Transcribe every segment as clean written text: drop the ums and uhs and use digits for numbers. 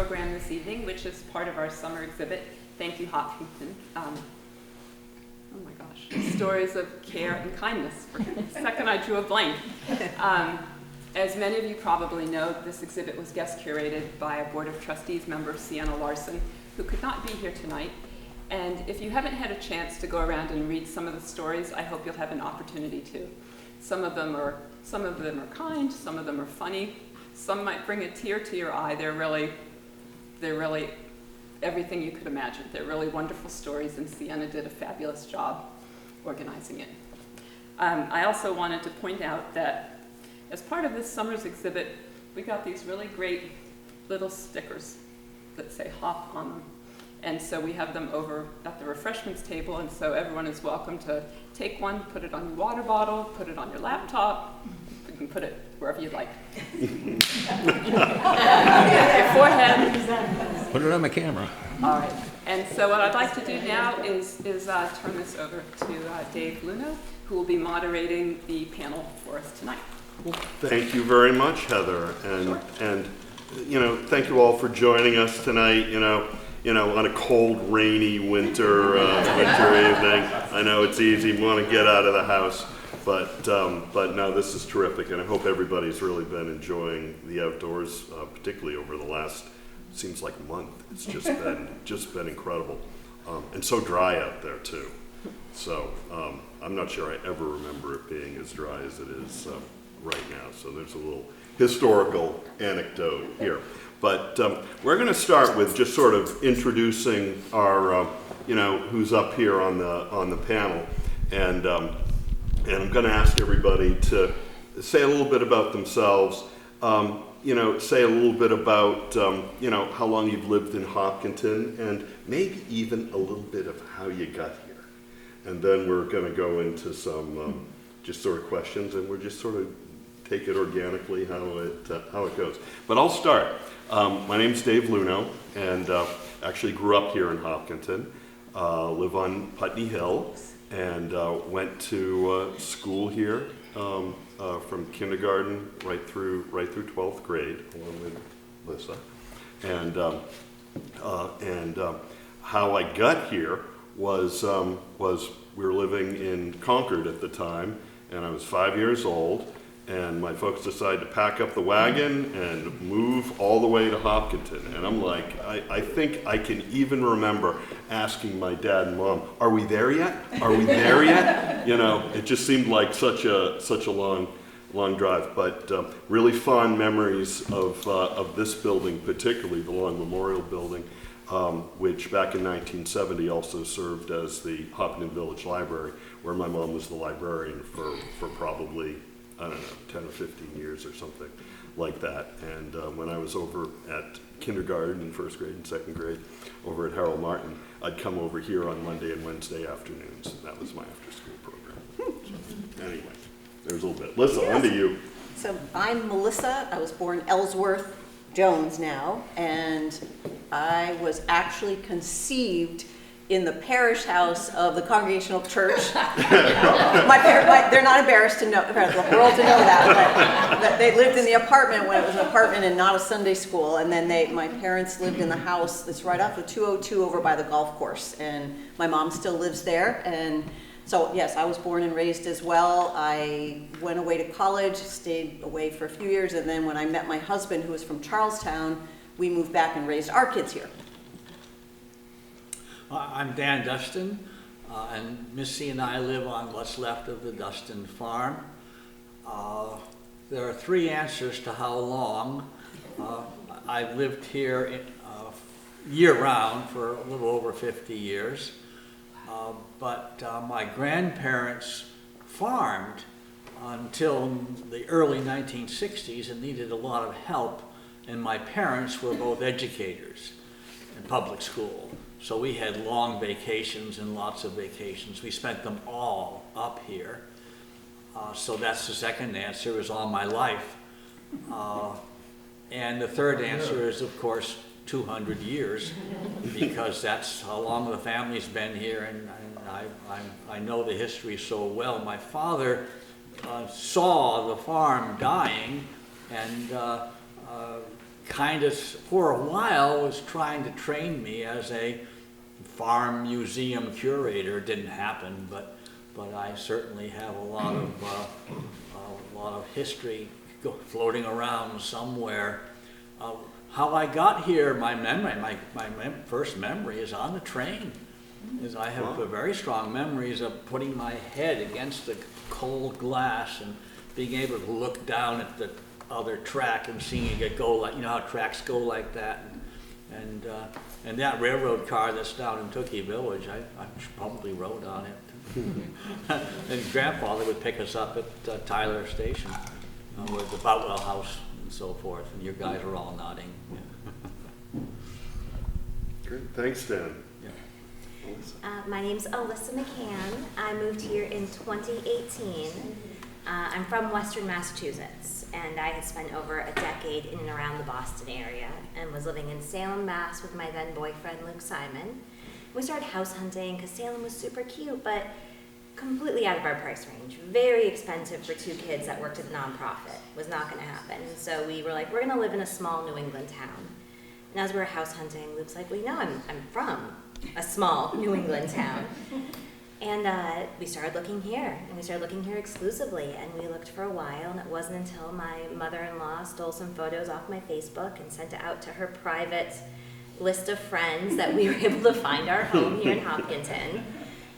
program this evening, which is part of our summer exhibit, Thank You, Hopkinton. Oh my gosh, stories of care and kindness. For a second I drew a blank. As many of you probably know, this exhibit was guest curated by a Board of Trustees member, Sienna Larson, who could not be here tonight. And if you haven't had a chance to go around and read some of the stories, I hope you'll have an opportunity to. Some of them are kind, some of them are funny, some might bring a tear to your eye. They're really everything you could imagine. They're really wonderful stories, and Sienna did a fabulous job organizing it. I also wanted to point out that as part of this summer's exhibit, we got these really great little stickers that say HOP on them. And so we have them over at the refreshments table, and so everyone is welcome to take one, put it on your water bottle, put it on your laptop. You can put it wherever you'd like. Your forehead. Put it on my camera. All right. And so what I'd like to do now is turn this over to Dave Luno, who will be moderating the panel for us tonight. Thank you very much, Heather, and thank you all for joining us tonight. On a cold, rainy winter evening. I know it's easy. We want to get out of the house, but no, this is terrific, and I hope everybody's really been enjoying the outdoors, particularly over the last, seems like a month. It's just been incredible, and so dry out there too. So I'm not sure I ever remember it being as dry as it is right now. So there's a little historical anecdote here. But we're going to start with just sort of introducing our, who's up here on the panel, and I'm going to ask everybody to say a little bit about themselves. Say a little bit about how long you've lived in Hopkinton, and maybe even a little bit of how you got here. And then we're going to go into some just sort of questions, and we're just sort of take it organically how it goes. But I'll start. My name's Dave Luno, and actually grew up here in Hopkinton. Live on Putney Hill, and went to school here from kindergarten right through 12th grade, along with Lisa. And how I got here was we were living in Concord at the time, and I was 5 years old. And my folks decided to pack up the wagon and move all the way to Hopkinton. And I'm like, I think I can even remember asking my dad and mom, "Are we there yet? Are we there yet?" It just seemed like such a long drive. But really fond memories of this building, particularly the Long Memorial Building, which back in 1970 also served as the Hopkinton Village Library, where my mom was the librarian for probably, I don't know, 10 or 15 years or something like that. And when I was over at kindergarten and first grade and second grade over at Harold Martin, I'd come over here on Monday and Wednesday afternoons, and that was my after-school program. So, anyway, there's a little bit. Lisa, on to you. So I'm Melissa. I was born Ellsworth Jones now, and I was actually conceived in the parish house of the Congregational Church. They're not embarrassed to know, the world to know that, but they lived in the apartment when it was an apartment and not a Sunday school. And then my parents lived in the house that's right off the 202 over by the golf course. And my mom still lives there. And so, yes, I was born and raised as well. I went away to college, stayed away for a few years. And then when I met my husband, who was from Charlestown, we moved back and raised our kids here. I'm Dan Dustin, and Missy and I live on what's left of the Dustin farm. There are three answers to how long. I've lived here year-round for a little over 50 years, but my grandparents farmed until the early 1960s and needed a lot of help, and my parents were both educators in public school. So we had long vacations and lots of vacations. We spent them all up here. So that's the second answer, is all my life. And the third answer is, of course, 200 years, because that's how long the family's been here, and I know the history so well. My father saw the farm dying and kind of, for a while, was trying to train me as a farm museum curator. Didn't happen, but I certainly have a lot of history floating around somewhere. How I got here, my first memory is on the train. I have very strong memories of putting my head against the cold glass and being able to look down at the other track and seeing it go like, you know how tracks go like that. And that railroad car that's down in Tookie Village, I probably rode on it. And grandfather would pick us up at Tyler Station with the Boutwell House and so forth, and your guys are all nodding. Yeah. Great, thanks, Dan. My name's Alyssa McCann. I moved here in 2018. I'm from Western Massachusetts, and I had spent over a decade in and around the Boston area and was living in Salem, Mass. With my then boyfriend, Luke Simon. We started house hunting because Salem was super cute, but completely out of our price range. Very expensive for two kids that worked at a nonprofit. Was not going to happen. So we were like, we're going to live in a small New England town. And as we were house hunting, Luke's like, well, you know, I'm from a small New England town. And we started looking here, and we started looking here exclusively, and we looked for a while, and it wasn't until my mother-in-law stole some photos off my Facebook and sent it out to her private list of friends that we were able to find our home here in Hopkinton.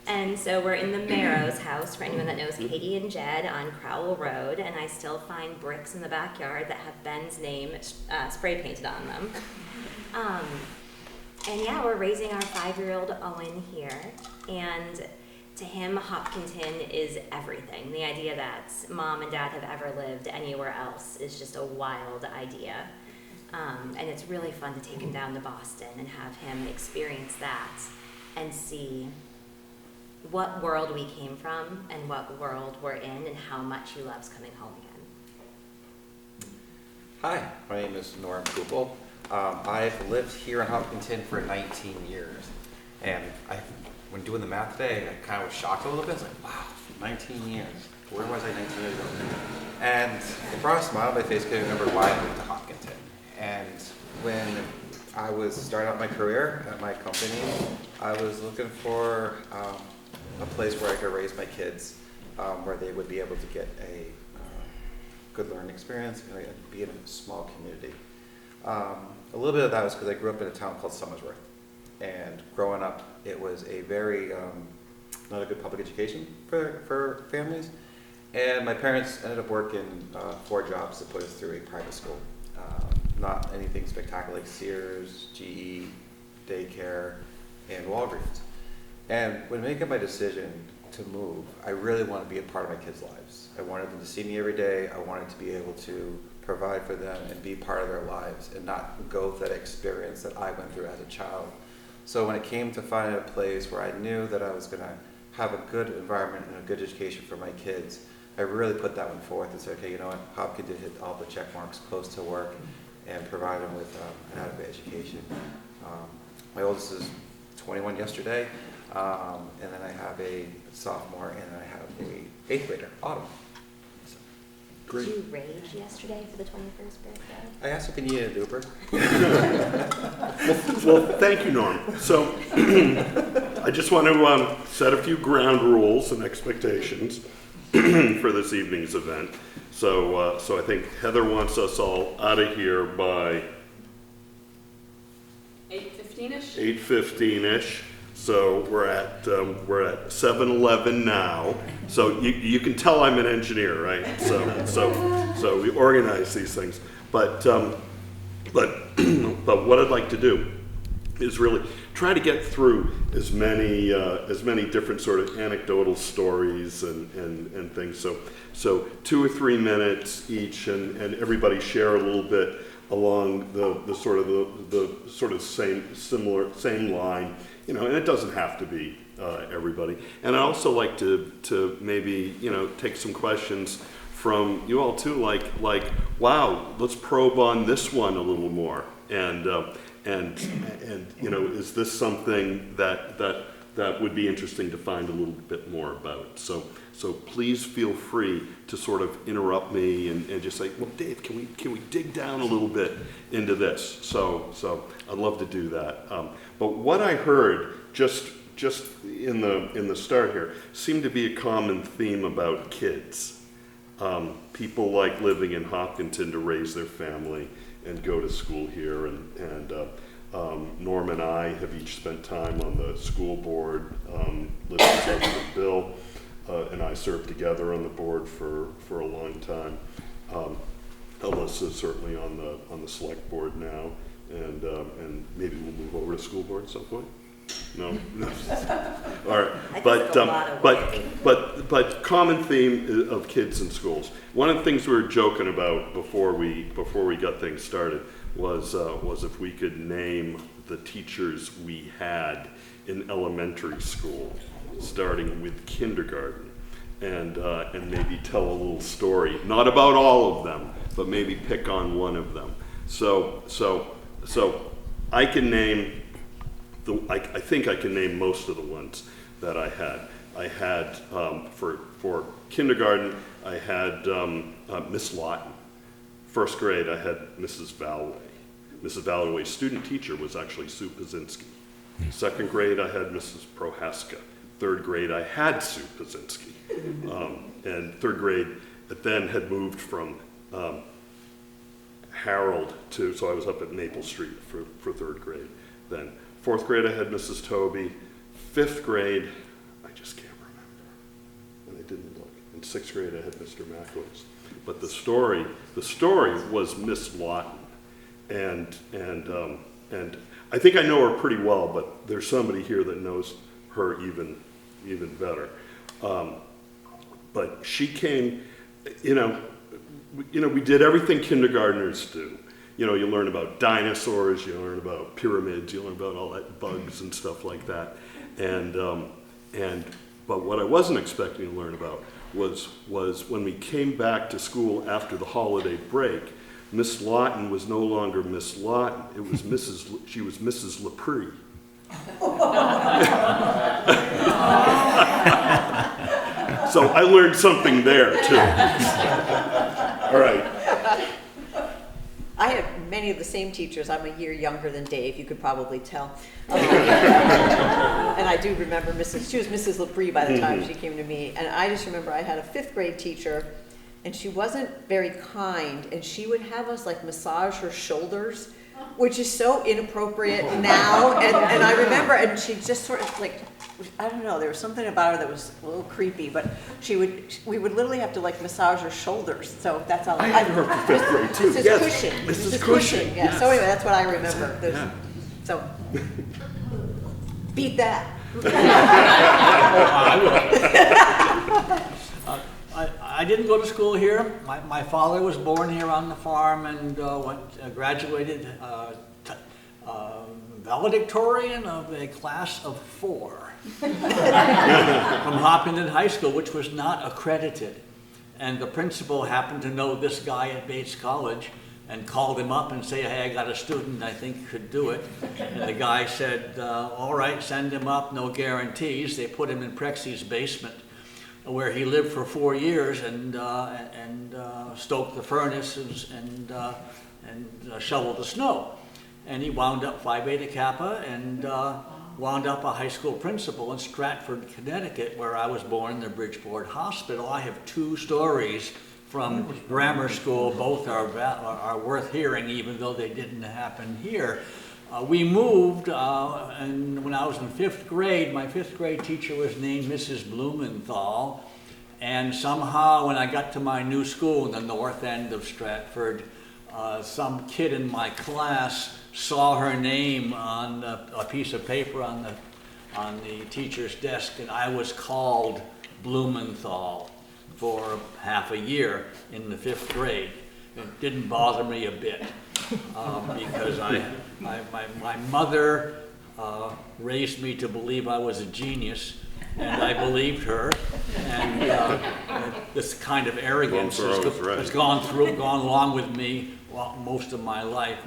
And so we're in the Marrows house, for anyone that knows Katie and Jed on Crowell Road, and I still find bricks in the backyard that have Ben's name spray painted on them. And yeah, we're raising our 5-year-old Owen here, and to him, Hopkinton is everything. The idea that mom and dad have ever lived anywhere else is just a wild idea. And it's really fun to take him down to Boston and have him experience that and see what world we came from and what world we're in and how much he loves coming home again. Hi, my name is Norm Kupel. I've lived here in Hopkinton for 19 years, and when doing the math today, I kind of was shocked a little bit. I was like, wow, 19 years. Where was I 19 years ago? And it brought a smile on my face because I remembered why I moved to Hopkinton. And when I was starting out my career at my company, I was looking for a place where I could raise my kids, where they would be able to get a good learning experience and be in a small community. A little bit of that was because I grew up in a town called Somersworth. And growing up, it was a very, not a good public education for families. And my parents ended up working 4 jobs to put us through a private school. Not anything spectacular like Sears, GE, daycare, and Walgreens. And when making my decision to move, I really wanted to be a part of my kids' lives. I wanted them to see me every day. I wanted to be able to provide for them and be part of their lives and not go through that experience that I went through as a child. So when it came to finding a place where I knew that I was going to have a good environment and a good education for my kids, I really put that one forth and said, okay, you know what, Hopkins did hit all the check marks, close to work, and provide them with an adequate education. My oldest is 21 yesterday, and then I have a sophomore, and then I have a 8th grader, Autumn. So, Great. Did you rage yesterday for the 21st birthday? I asked if he needed an Uber. Well, thank you, Norm. So I just want to set a few ground rules and expectations for this evening's event. So I think Heather wants us all out of here by 8:15ish? 8:15ish. So we're at 7:11 now. So you can tell I'm an engineer, right? So we organize these things. But what I'd like to do is really try to get through as many different sort of anecdotal stories and things. So 2 or 3 minutes each, and everybody share a little bit along the sort of same line, you know. And it doesn't have to be everybody. And I'd also like to maybe, you know, take some questions from you all too, like wow, let's probe on this one a little more, and you know, is this something that would be interesting to find a little bit more about? So So please feel free to sort of interrupt me and just say, well, Dave, can we dig down a little bit into this? So I'd love to do that. But what I heard just in the start here seemed to be a common theme about kids. People like living in Hopkinton to raise their family and go to school here, and Norm and I have each spent time on the school board, living together with Bill, and I served together on the board for a long time. Alyssa's certainly on the select board now, and maybe we'll move over to school board at some point. No. All right, but common theme of kids in schools. One of the things we were joking about before we got things started was if we could name the teachers we had in elementary school, starting with kindergarten, and maybe tell a little story, not about all of them, but maybe pick on one of them. So I can name. I think I can name most of the ones that I had. I had, for kindergarten, I had Miss Lawton. First grade, I had Mrs. Valway. Mrs. Valway's student teacher was actually Sue Pazinski. Second grade, I had Mrs. Prohaska. Third grade, I had Sue Pazinski. And third grade, it then had moved from Harold so I was up at Maple Street for third grade then. Fourth grade, I had Mrs. Toby. Fifth grade, I just can't remember, and I didn't look. In sixth grade, I had Mr. Mackles. But the story was Miss Lawton, and I think I know her pretty well, but there's somebody here that knows her even better. But she came, we did everything kindergartners do. You learn about dinosaurs, you learn about pyramids, you learn about all that bugs and stuff like that. But what I wasn't expecting to learn about was when we came back to school after the holiday break, Miss Lawton was no longer Miss Lawton. It was she was Mrs. Lepre. So I learned something there too. All right. I had many of the same teachers. I'm a year younger than Dave, you could probably tell. And I do remember she was Mrs. Lepre by the time she came to me. And I just remember I had a fifth grade teacher, and she wasn't very kind, and she would have us like massage her shoulders, which is so inappropriate now. And I remember, and she just sort of like, I don't know, there was something about her that was a little creepy, but we would literally have to like massage her shoulders. So that's all. I had her for fifth grade too. Mrs. Yes. Cushing. Mrs. Cushing. Yeah. Yes. So anyway, that's what I remember. Yeah. So beat that. I didn't go to school here. My father was born here on the farm and graduated valedictorian of a class of 4 from Hopkinton High School, which was not accredited. And the principal happened to know this guy at Bates College and called him up and said, hey, I got a student I think could do it. And the guy said, all right, send him up, no guarantees. They put him in Prexy's basement, where he lived for 4 years and stoked the furnaces and shoveled the snow. And he wound up Phi Beta Kappa and wound up a high school principal in Stratford, Connecticut, where I was born in the Bridgeport Hospital. I have 2 stories from grammar school. Both are worth hearing, even though they didn't happen here. We moved, and when I was in 5th grade, my 5th grade teacher was named Mrs. Blumenthal. And somehow, when I got to my new school in the north end of Stratford, some kid in my class saw her name on a piece of paper on the teacher's desk, and I was called Blumenthal for half a year in the 5th grade. It didn't bother me a bit because my mother raised me to believe I was a genius, and I believed her. And this kind of arrogance has gone along with me most of my life,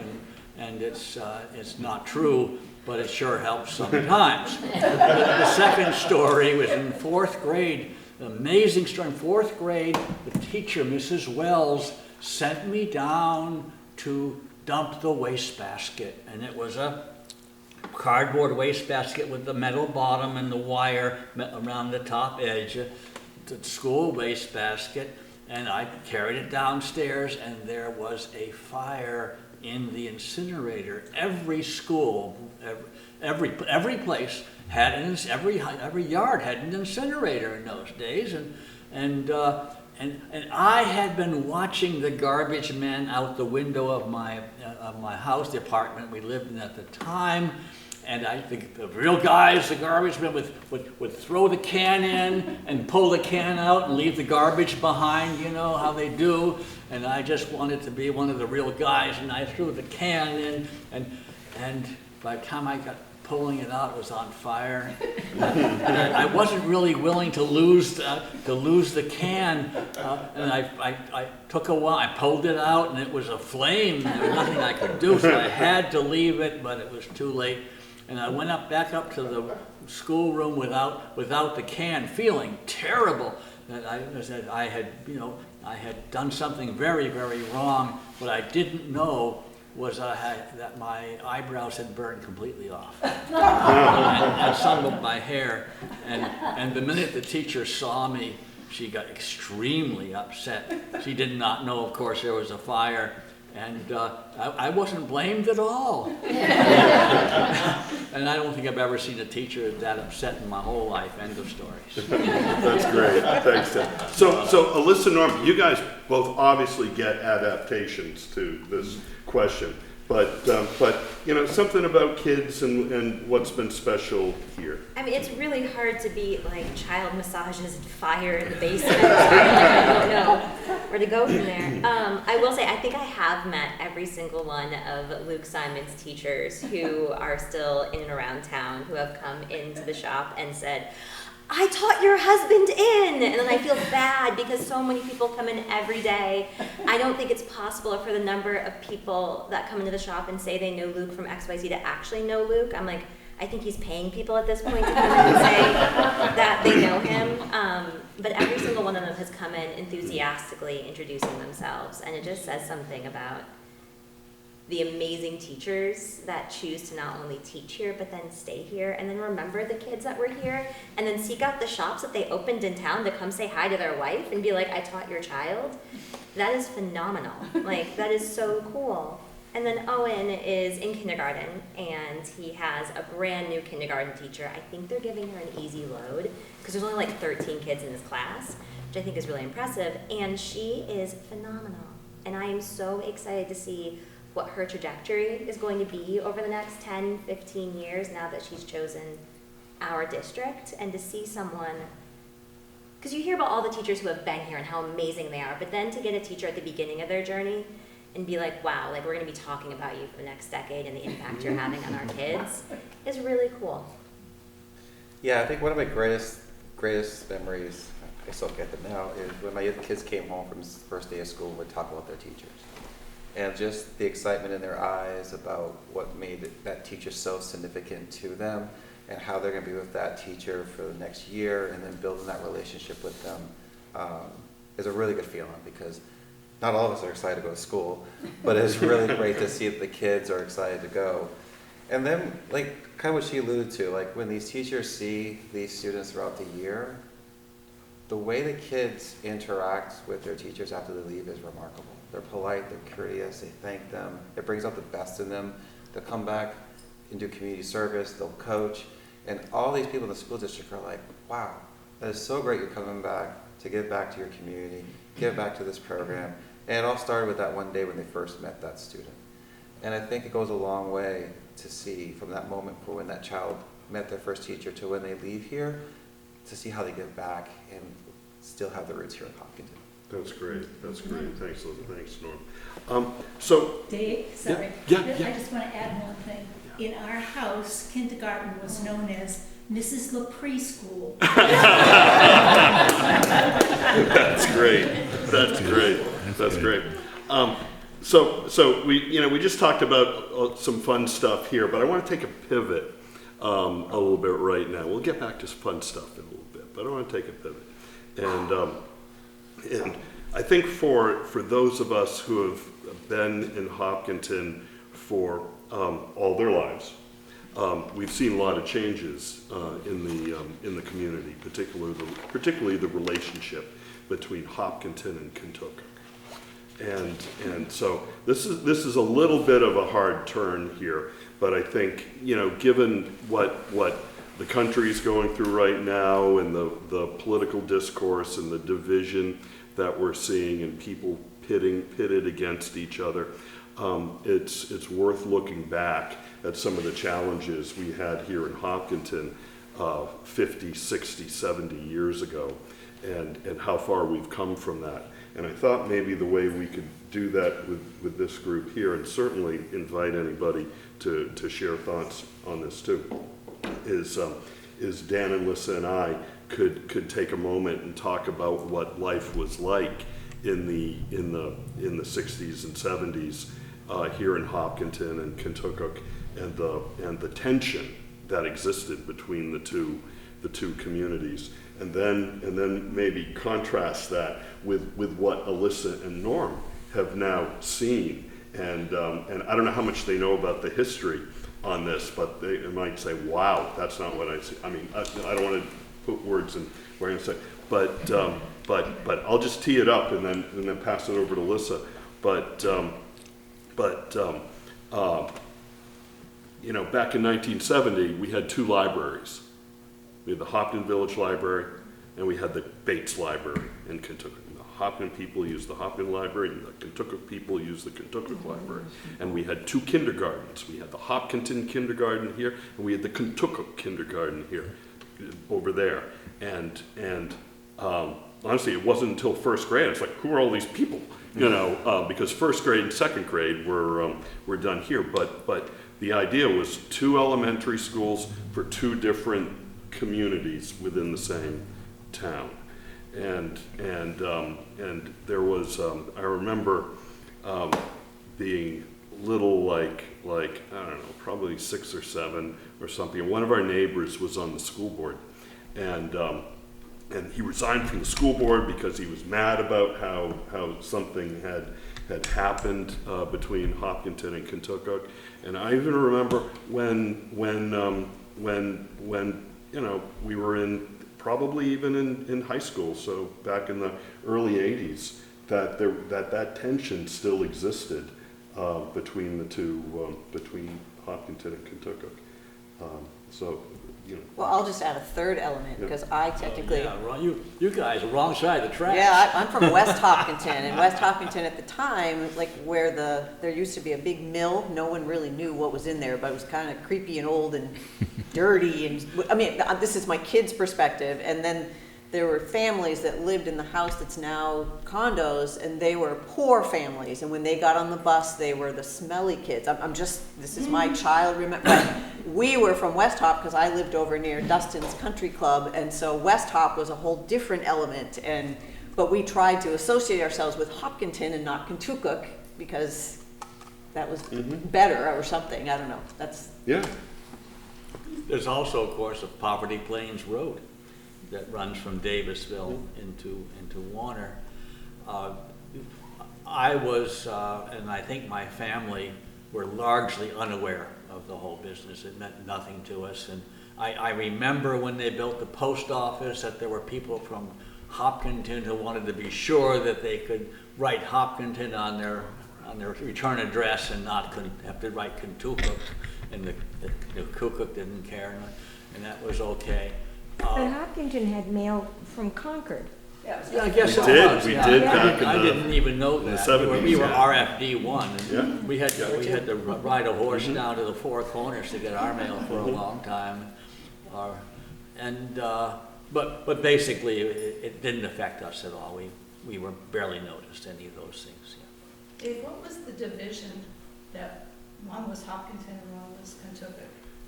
and it's not true, but it sure helps sometimes. The second story was in 4th grade. amazing story. In 4th grade, the teacher, Mrs. Wells, sent me down to dump the wastebasket. And it was a cardboard wastebasket with the metal bottom and the wire around the top edge, the school wastebasket. And I carried it downstairs, and there was a fire in the incinerator. Every school, every place had every yard had an incinerator in those days, and I had been watching the garbage men out the window of my house, the apartment we lived in at the time. And I think the real guys, the garbage men, would throw the can in and pull the can out and leave the garbage behind, you know how they do. And I just wanted to be one of the real guys, and I threw the can in, and by the time I got pulling it out, it was on fire. And I wasn't really willing to lose the can, and I took a while. I pulled it out, and it was aflame. There was nothing I could do, so I had to leave it, but it was too late. And I went back up to the schoolroom without the can, feeling terrible that I had done something very, very wrong. What I didn't know was that my eyebrows had burned completely off, and some of my hair. And the minute the teacher saw me, she got extremely upset. She did not know, of course, there was a fire. And I wasn't blamed at all. And I don't think I've ever seen a teacher that upset in my whole life. End of stories. That's great. Thanks, Ted. So Alyssa, Norm, you guys both obviously get adaptations to this question. But you know, something about kids and what's been special here. I mean, it's really hard to beat like child massages and fire in the basement. I don't know where to go from there. I will say, I think I have met every single one of Luke Simon's teachers who are still in and around town, who have come into the shop and said, I taught your husband in, and then I feel bad because so many people come in every day. I don't think it's possible for the number of people that come into the shop and say they know Luke from XYZ to actually know Luke. I'm like, I think he's paying people at this point to come in and say that they know him. But every single one of them has come in enthusiastically introducing themselves, and it just says something about the amazing teachers that choose to not only teach here, but then stay here, and then remember the kids that were here, and then seek out the shops that they opened in town to come say hi to their wife and be like, I taught your child. That is phenomenal. Like, that is so cool. And then Owen is in kindergarten, and he has a brand new kindergarten teacher. I think they're giving her an easy load, because there's only like 13 kids in this class, which I think is really impressive, and she is phenomenal. And I am so excited to see what her trajectory is going to be over the next 10, 15 years now that she's chosen our district, and to see someone, because you hear about all the teachers who have been here and how amazing they are, but then to get a teacher at the beginning of their journey and be like, wow, like we're going to be talking about you for the next decade and the impact you're having on our kids is really cool. Yeah, I think one of my greatest memories, I still get them now, is when my kids came home from the first day of school and would talk about their teachers. And just the excitement in their eyes about what made that teacher so significant to them, and how they're going to be with that teacher for the next year, and then building that relationship with them is a really good feeling, because not all of us are excited to go to school, but it's really great to see that the kids are excited to go. And then, like, kind of what she alluded to, like when these teachers see these students throughout the year, the way the kids interact with their teachers after they leave is remarkable. They're polite, they're courteous, they thank them. It brings out the best in them. They'll come back and do community service, they'll coach. And all these people in the school district are like, wow, that is so great you're coming back to give back to your community, give back to this program. And it all started with that one day when they first met that student. And I think it goes a long way to see from that moment for when that child met their first teacher to when they leave here, to see how they give back and still have their roots here in Hopkinton. That's great. That's great. Thanks, Liz. Thanks, Norm. So, Dave, sorry. Yeah. I just want to add one thing. In our house, kindergarten was known as Mrs. La Preschool. That's great. That's great. That's great. So we just talked about some fun stuff here, but I want to take a pivot a little bit right now. We'll get back to fun stuff in a little bit, but I want to take a pivot. And I think for those of us who have been in Hopkinton for all their lives, we've seen a lot of changes in the community, particularly the relationship between Hopkinton and Kentucky. And so this is a little bit of a hard turn here, but I think, you know, given what the country is going through right now and the political discourse and the division that we're seeing and people pitted against each other, it's worth looking back at some of the challenges we had here in Hopkinton 50, 60, 70 years ago, and how far we've come from that. And I thought maybe the way we could do that with this group here, and certainly invite anybody to share thoughts on this too, is Dan and Lissa and I could take a moment and talk about what life was like in the 60s and 70s here in Hopkinton and Kentucky, and the tension that existed between the two communities, and then maybe contrast that with what Alyssa and Norm have now seen, and I don't know how much they know about the history on this, but they might say, "Wow, that's not what I see." I mean, I don't want to put words in where I'm going to say, but I'll just tee it up and then pass it over to Alyssa. You know, back in 1970, we had two libraries. We had the Hopkinton Village Library, and we had the Bates Library in Kentucky. The Hopkinton people used the Hopkinton Library, and the Kentucky people used the Kentucky Library. And we had two kindergartens. We had the Hopkinton Kindergarten here, and we had the Kentucky Kindergarten here, over there. And honestly, it wasn't until first grade. It's like, who are all these people? You know, because first grade and second grade were done here. But the idea was two elementary schools for two different communities within the same town, and there was I remember being little, like I don't know, probably 6 or 7 or something. One of our neighbors was on the school board, and he resigned from the school board because he was mad about how something had happened between Hopkinton and Kentucky. And I even remember when you know, we were probably even in high school, so back in the early 80s, that tension still existed between the two, between Hopkinton and Kentucky. So, you know. Well, I'll just add a third element, because I technically... Yeah, you guys are wrong side of the tracks. Yeah, I'm from West Hopkinton, and West Hopkinton at the time, like where there used to be a big mill, no one really knew what was in there, but it was kind of creepy and old and dirty, and I mean, this is my kids' perspective, and then there were families that lived in the house that's now condos, and they were poor families, and when they got on the bus, they were the smelly kids. This is my child, remember, but we were from West Hop because I lived over near Dustin's Country Club, and so West Hop was a whole different element, but we tried to associate ourselves with Hopkinton and not Kentucky because that was better or something, I don't know, Yeah. There's also, of course, a Poverty Plains Road that runs from Davisville into Warner. I was, and I think my family were largely unaware of the whole business. It meant nothing to us. And I remember when they built the post office that there were people from Hopkinton who wanted to be sure that they could write Hopkinton on their return address and not have to write Kentucky, and the Kukuk didn't care, and that was okay. But Hopkinton had mail from Concord. Yeah, I guess We it did. was. We Yeah. did back in I the didn't even know in the that. 70s, We were yeah. RFD1, and Yeah. we had to ride a horse down to the Four Corners to get our mail for a long time. But basically, it didn't affect us at all. We were barely noticed any of those things. Yeah. Dave, what was the division that one was Hopkinton and one was Kentucky?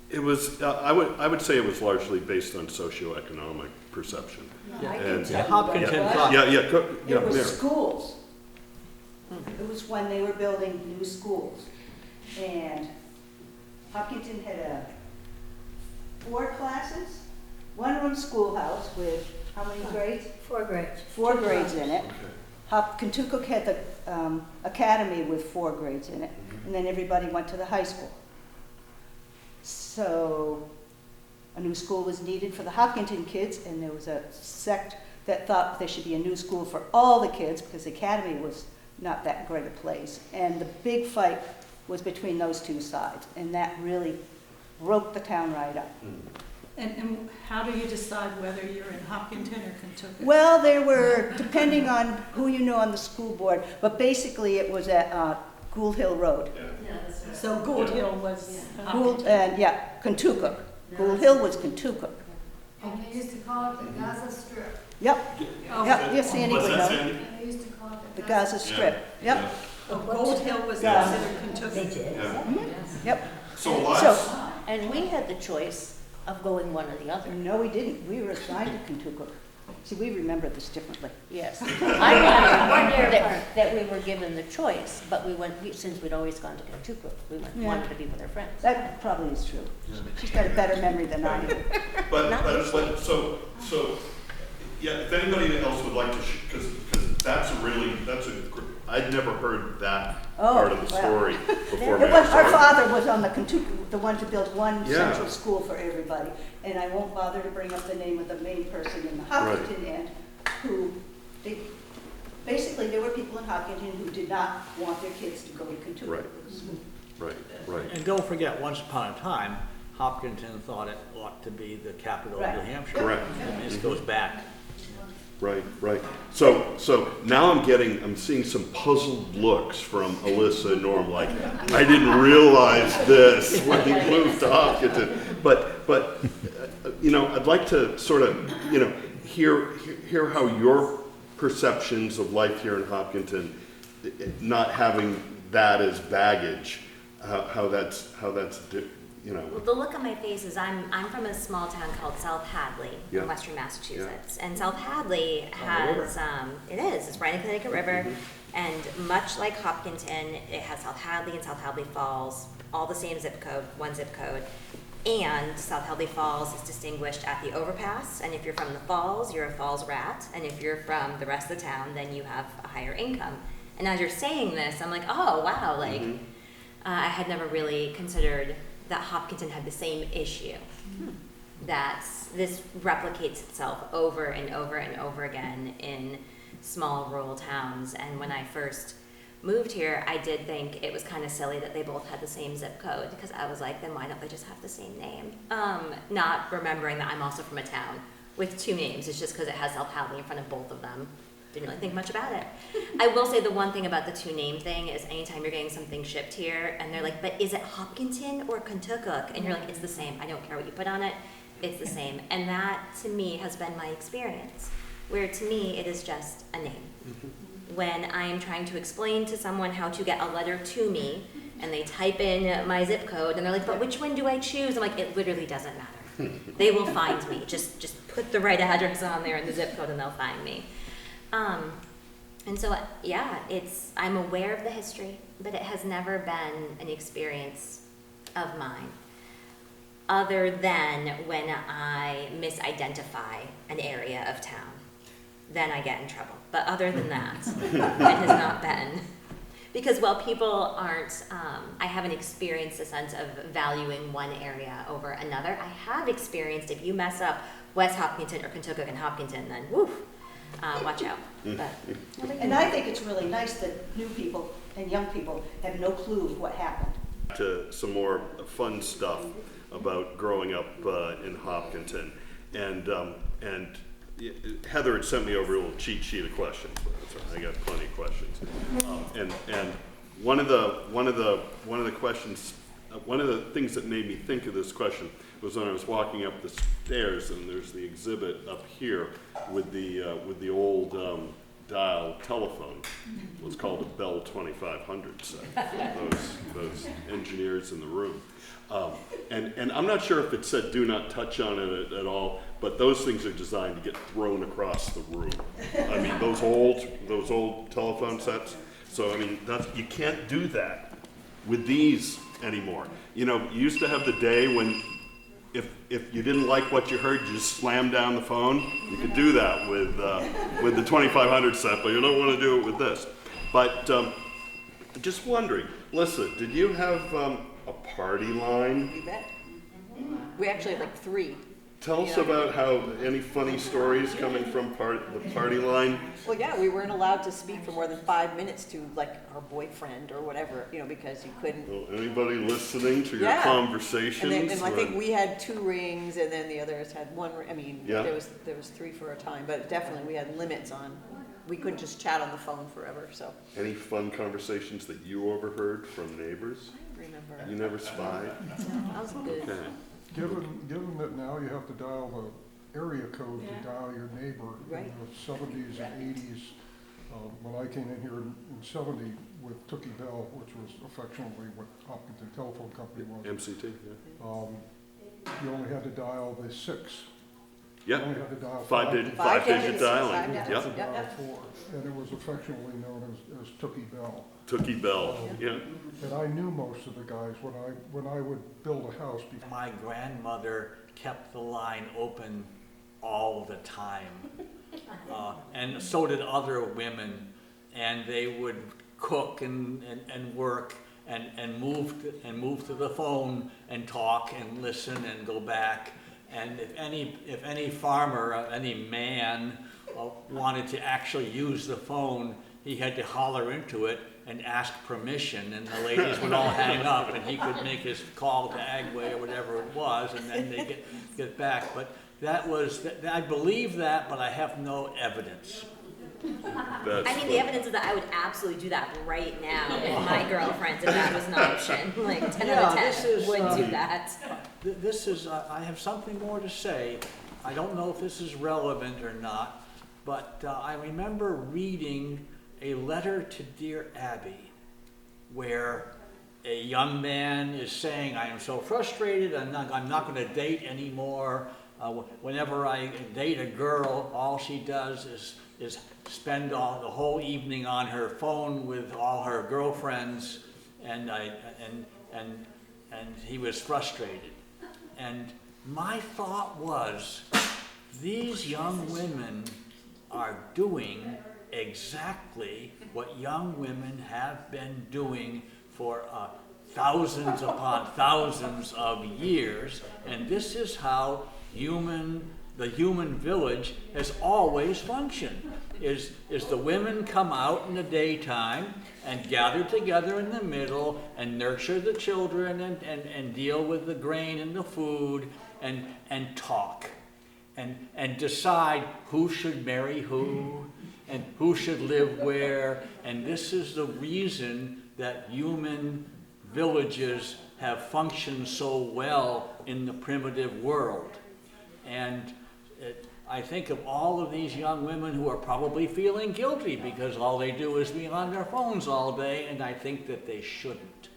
It was, I would say it was largely based on socioeconomic perception. Yeah, I And- can tell you Hopkinton what it thought- was. Yeah, It was Mary. schools. It was when they were building new schools. And Hopkinton had 4 classes, one-room schoolhouse with How many grades? 4 grades. 4 grades in it. Kentucky had the academy with 4 grades in it, and then everybody went to the high school. So a new school was needed for the Hopkinton kids, and there was a sect that thought there should be a new school for all the kids because the academy was not that great a place. And the big fight was between those two sides, and that really broke the town right up. And how do you decide whether you're in Hopkinton or Kentucky? Well, there were, depending on who you know on the school board, but basically it was at Gould Hill Road. So Gould Hill was Gould, Hopkinton. yeah, Kentucky. Gould Hill was Kentucky. And they used to call it the Gaza Strip. Yep, Oh, yep, yes, Sandy would What's that, know. Sandy? They used to call it The Gaza Strip, yep, Oh, Gold Hill was Yeah. considered Kentucky. yep. So lots. So, And we had the choice of going one or the other. no, we didn't. We were assigned to Kentucky. See, we remember this differently. Yes. I remember that we were given the choice, but since we'd always gone to Kentucky, we Yeah. wanted to be with our friends. That probably is true. She's got a better memory than I do. But so, yeah, if anybody else would like to, because that's I'd never heard that part of the well. story before. It was, our father was on the Kentucky, the one to build one Yeah. central school for everybody. And I won't bother to bring up the name of the main person in the Hopkinton end, who, basically there were people in Hopkinton who did not want their kids to go to Kentucky. Right. Right. And don't forget, once upon a time, Hopkinton thought it ought to be the capital of New Right. Hampshire. Correct. I mean, this goes back. Right. So now I'm seeing some puzzled looks from Alyssa and Norm, like, I didn't realize this when we moved to Hopkinton. But I'd like to sort of, hear how your perceptions of life here in Hopkinton, not having that as baggage, how that's Well, the look on my face is I'm from a small town called South Hadley Yeah. in western Massachusetts. And South Hadley has, it's right in the Connecticut River. And much like Hopkinton, it has South Hadley and South Hadley Falls, all the same zip code, one zip code. And South Hadley Falls is distinguished at the overpass. And if you're from the falls, you're a falls rat. And if you're from the rest of the town, then you have a higher income. And as you're saying this, I'm like, oh, wow, like, I had never really considered that Hopkinton had the same issue. That this replicates itself over and over and over again in small rural towns. And when I first moved here, I did think it was kind of silly that they both had the same zip code, because I was like, then why don't they just have the same name? Not remembering that I'm also from a town with 2 names. It's just because it has South Hadley in front of both of them. Didn't really think much about it. I will say the one thing about the 2 name thing is anytime you're getting something shipped here and they're like, but is it Hopkinton or Kentucky? And you're like, it's the same. I don't care what you put on it. It's the same. And that, to me, has been my experience, where to me it is just a name. When I am trying to explain to someone how to get a letter to me and they type in my zip code and they're like, but which one do I choose? I'm like, it literally doesn't matter. They will find me. Just put the right address on there and the zip code and they'll find me. And so, yeah, I'm aware of the history, but it has never been an experience of mine, other than when I misidentify an area of town. Then I get in trouble. But other than that, it has not been. Because while people aren't, I haven't experienced a sense of valuing one area over another, I have experienced if you mess up West Hopkinton or Kentucky and Hopkinton, then woof. Watch out. But, And I think it's really nice that new people and young people have no clue of what happened. To some more fun stuff about growing up in Hopkinton, and Heather had sent me over a little cheat sheet of questions. That's right, I got plenty of questions, and one of the questions, one of the things that made me think of this question was when I was walking up the stairs, and there's the exhibit up here with the old dial telephone. What's called a Bell 2500 set. Those engineers in the room, and I'm not sure if it said "do not touch on it" at all, but those things are designed to get thrown across the room. I mean, those old telephone sets. So I mean, you can't do that with these anymore. You know, you used to have the day when if you didn't like what you heard, you just slam down the phone. You could do that with the 2500 set, but you don't want to do it with this. But just wondering, Melissa, did you have a party line? You bet. We actually had like 3. Tell us about how any funny stories coming from the party line. Well, yeah, we weren't allowed to speak for more than 5 minutes to like our boyfriend or whatever, because you couldn't. Well, anybody listening to your Yeah. conversations? And I think we had 2 rings, and then the others had 1. I mean, Yeah. there was 3 for a time, but definitely we had limits on. We couldn't just chat on the phone forever. So Any fun conversations that you overheard from neighbors? I remember. You never spied? That was good. Okay. Given that now you have to dial the area code to dial your neighbor Right. in the 70s and 80s, when I came in here in 70 with Tookie Bell, which was affectionately what Hopkinton Telephone Company was, MCT, yeah. you only had to dial the 6. Yeah. You only had to dial 5-digit Five digits, dialing. 5 digits. Yep. dial Yep. 4. And it was affectionately known as Tookie Bell. Tookie Bell, yeah. And I knew most of the guys when I would build a house. My grandmother kept the line open all the time. And so did other women. And they would cook and work and move to the phone and talk and listen and go back. And if any farmer, any man wanted to actually use the phone, he had to holler into it and ask permission, and the ladies would all hang up, and he could make his call to Agway or whatever it was, and then they get back. But I believe that, but I have no evidence. I mean, the evidence is that I would absolutely do that right now with my girlfriends if that was an option. Like 10 out of 10 would do that. This is, I have something more to say. I don't know if this is relevant or not, but I remember reading a letter to Dear Abby where a young man is saying, I am so frustrated, I'm not going to date anymore. Whenever I date a girl, all she does is spend the whole evening on her phone with all her girlfriends, and he was frustrated. And my thought was, these young women are doing exactly what young women have been doing for thousands upon thousands of years, and this is how the human village has always functioned. Is the women come out in the daytime and gather together in the middle and nurture the children and deal with the grain and the food and talk and decide who should marry who and who should live where. And this is the reason that human villages have functioned so well in the primitive world. And I think of all of these young women who are probably feeling guilty because all they do is be on their phones all day, and I think that they shouldn't.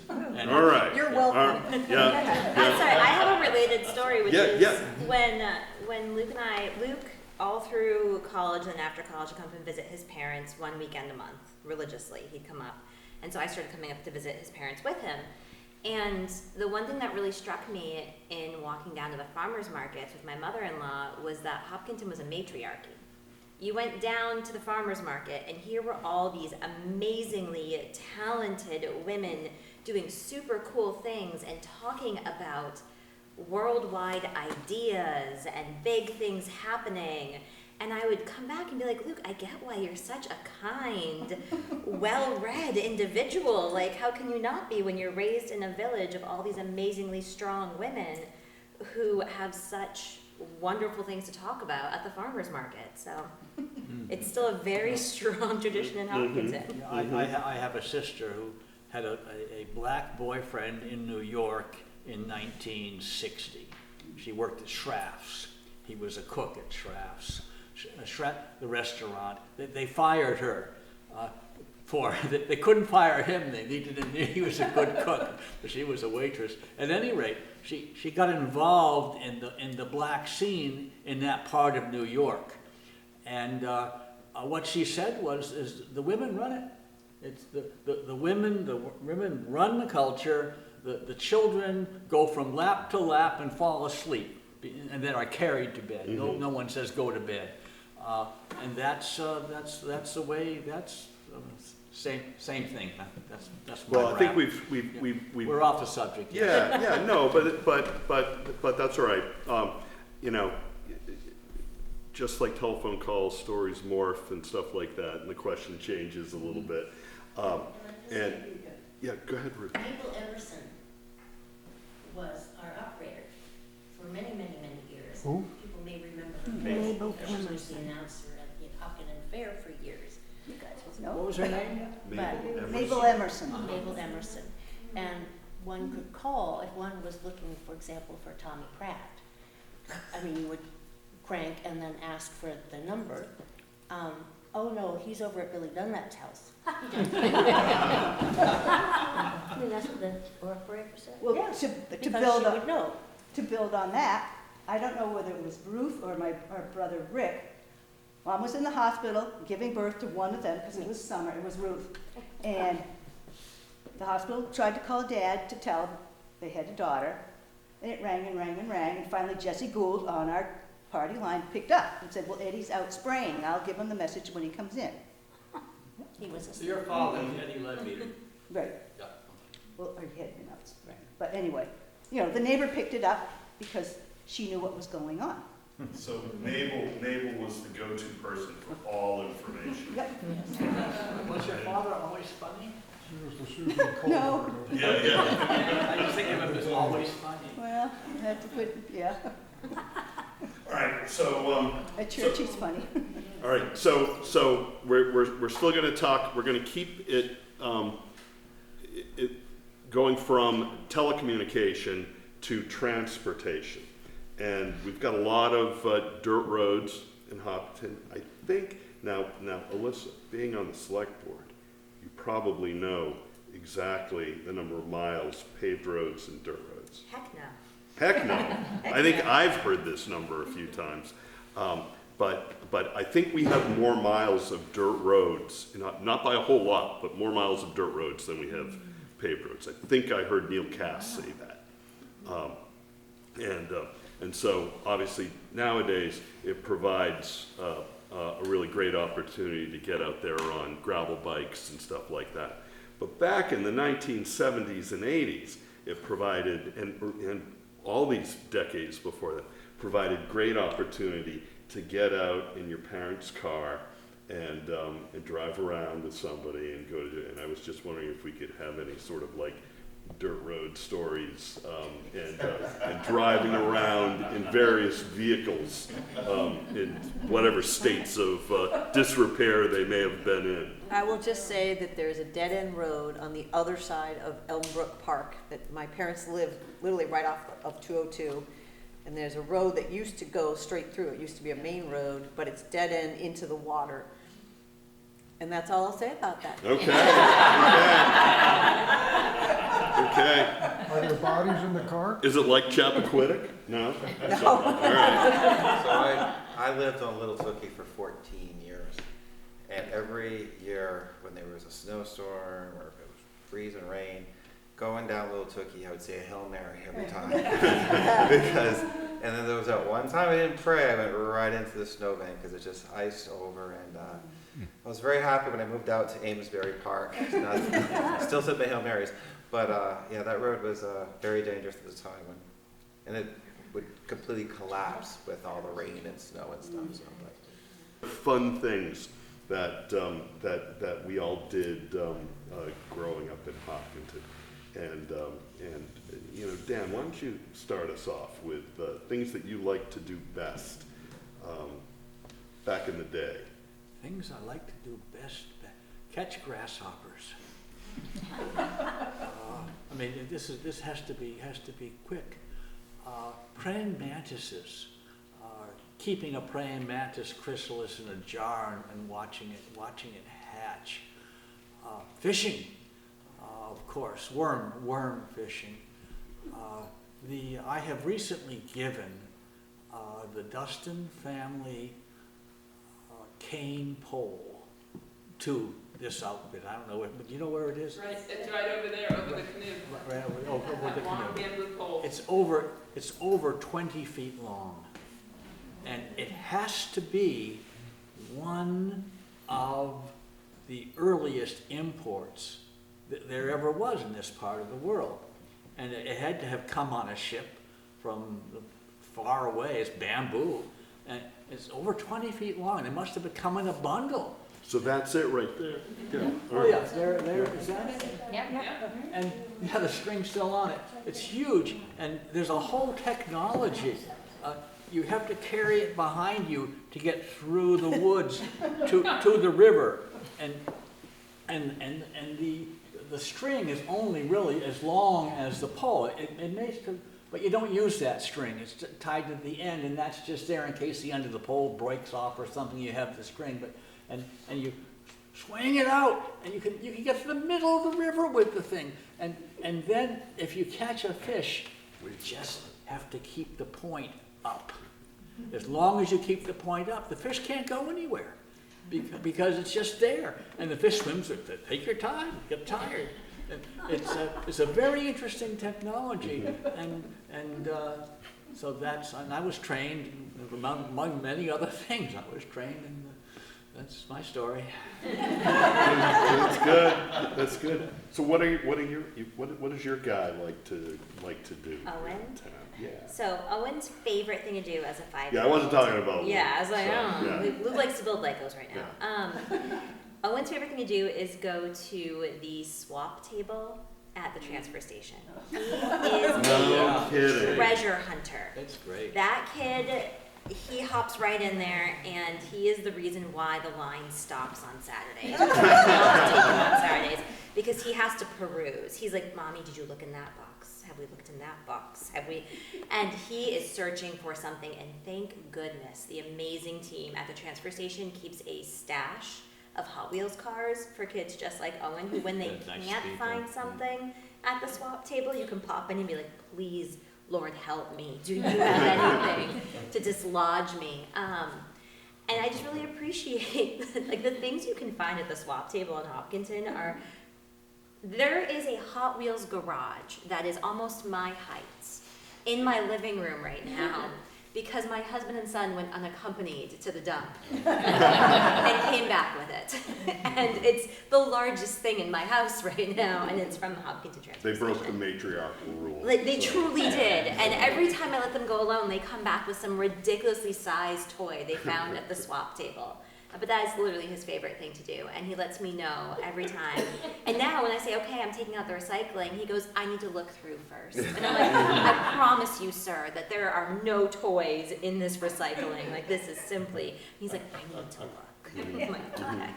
All right. You're welcome. I'm sorry, I have a related story, which is when Luke, all through college and after college, would come and visit his parents 1 weekend a month, religiously. He'd come up. And so I started coming up to visit his parents with him. And the one thing that really struck me in walking down to the farmers markets with my mother-in-law was that Hopkinton was a matriarchy. You went down to the farmers market, and here were all these amazingly talented women doing super cool things and talking about worldwide ideas and big things happening. And I would come back and be like, Luke, I get why you're such a kind, well-read individual. Like, how can you not be when you're raised in a village of all these amazingly strong women who have such wonderful things to talk about at the farmer's market? So it's still a very strong tradition in Hopkinton. I have a sister who had a black boyfriend in New York in 1960. She worked at Schraff's. He was a cook at Schraff's. The restaurant. They fired her they couldn't fire him. He was a good cook, but she was a waitress. At any rate, she got involved in the black scene in that part of New York, and what she said is the women run it. It's the women run the culture. the children go from lap to lap and fall asleep, and then are carried to bed. No one says go to bed. And that's the way, same thing. That's my Well, I think rap. we've We're off the subject. yeah, no, but that's all right. You know, just like telephone calls, stories morph and stuff like that, and the question changes a little bit. And yeah, go ahead, Ruth. Mabel Emerson was our operator for many, many, many years. Who? People may remember her. Mabel She was the Emerson. announcer at the Hopkinton Fair for years. You guys will What know. was her name? Mabel Emerson. Mabel Emerson. And one could call if one was looking, for example, for Tommy Pratt. I mean, you would crank and then ask for the number. Oh no, he's over at Billy Dunlap's house. I mean, that's what the operator said. Well, Yeah, to because build she on, would know. to build on that, I don't know whether it was Ruth or our brother Rick. Mom was in the hospital giving birth to one of them because it was summer. It was Ruth. And the hospital tried to call Dad to tell him they had a daughter. And it rang and rang and rang. And finally, Jesse Gould on our party line picked up and said, well, Eddie's out spraying. I'll give him the message when he comes in. He was a. So your father, Eddie Ledbeater. Right. Yeah. Well, or he had been out spraying. But anyway, you know, the neighbor picked it up because she knew what was going on. So Mabel was the go-to person for all information. Yep. Was your father always funny? She was the Susan Colbert. No. of- Yeah. I just think of him as always funny. Well, that's a good, yeah. All right, so At church, he's funny. all right, so we're still going to talk. We're going to keep it going from telecommunication to transportation, and we've got a lot of dirt roads in Hopkinton. I think now, Alyssa, being on the select board, you probably know exactly the number of miles paved roads and dirt roads. Heck no. Heck no. I think I've heard this number a few times. But I think we have more miles of dirt roads, not by a whole lot, but more miles of dirt roads than we have paved roads. I think I heard Neil Cass say that. And so obviously nowadays it provides a really great opportunity to get out there on gravel bikes and stuff like that. But back in the 1970s and 80s, it provided, and all these decades before that, provided great opportunity to get out in your parents' car and drive around with somebody and go to. And I was just wondering if we could have any sort of like dirt road stories and driving around in various vehicles in whatever states of disrepair they may have been in. I will just say that there's a dead-end road on the other side of Elmbrook Park that my parents lived literally right off of 202. And there's a road that used to go straight through. It used to be a main road, but it's dead-end into the water. And that's all I'll say about that. Okay. Are there bodies in the car? Is it like Chappaquiddick? No? No. All right. So I lived on Little Tookie for 14 years. And every year when there was a snowstorm or if it was freezing rain, going down Little Tookie, I would say a Hail Mary every time. And then there was that one time I didn't pray, I went right into the snowbank because it just iced over. And I was very happy when I moved out to Amesbury Park. Still said my Hail Marys. But yeah, that road was very dangerous at the time. And it would completely collapse with all the rain and snow and stuff. So, Fun things that we all did growing up in Hopkinton. And you know, Dan, why don't you start us off with things that you like to do best back in the day? Things I like to do best, catch grasshoppers. I mean, this has to be quick. Praying mantises. Keeping a praying mantis chrysalis in a jar and watching it hatch. Fishing, of course, worm fishing. I have recently given the Dustin family cane pole to this outfit. I don't know, but do you know where it is? Right, it's right over there, over the canoe. Right over the That long canoe. bamboo pole. It's over 20 feet long. And it has to be one of the earliest imports that there ever was in this part of the world. And it had to have come on a ship from far away. It's bamboo. And it's over 20 feet long. It must have come in a bundle. So that's it right there. Yeah. Oh yeah, there, is that it? Yeah. And yeah, the string's still on it. It's huge, and there's a whole technology. You have to carry it behind you to get through the woods to the river, and the string is only really as long as the pole. It makes, but you don't use that string. It's tied to the end, and that's just there in case the end of the pole breaks off or something. You have the string, but and you swing it out, and you can get to the middle of the river with the thing. And then if you catch a fish, we just have to keep the point up. As long as you keep the point up, the fish can't go anywhere because it's just there. And the fish swims, take your time, get tired. And it's a very interesting technology, and so and I was trained among many other things. I was trained, and that's my story. That's good. That's good. So what does your guy like to do? Owen? Yeah. So Owen's favorite thing to do as a 5-year-old. Yeah, I wasn't talking about. Yeah, I was like, yeah. Luke likes to build Legos right now. Owen's favorite thing to do is go to the swap table at the transfer station. He is No kidding. a treasure hunter. That's great. That kid, he hops right in there, and he is the reason why the line stops on Saturdays. I love taking him on Saturdays because he has to peruse. He's like, Mommy, did you look in that box? Have we looked in that box? Have we? And he is searching for something, and thank goodness the amazing team at the transfer station keeps a stash of Hot Wheels cars for kids just like Owen, who when they can't find something at the swap table, you can pop in and be like, please, Lord, help me. Do you have anything to dislodge me? And I just really appreciate like the things you can find at the swap table in Hopkinton are, there is a Hot Wheels garage that is almost my height in my living room right now because my husband and son went unaccompanied to the dump and came back with it. And it's the largest thing in my house right now, and it's from the Hopkinton transfer They broke station. the matriarchal rule. Like they truly did. And every time I let them go alone, they come back with some ridiculously sized toy they found at the swap table. But that is literally his favorite thing to do, and he lets me know every time. And now when I say, okay, I'm taking out the recycling, he goes, I need to look through first. And I'm like, I promise you, sir, that there are no toys in this recycling. Like, this is simply, he's like, I need to look. I'm like, okay.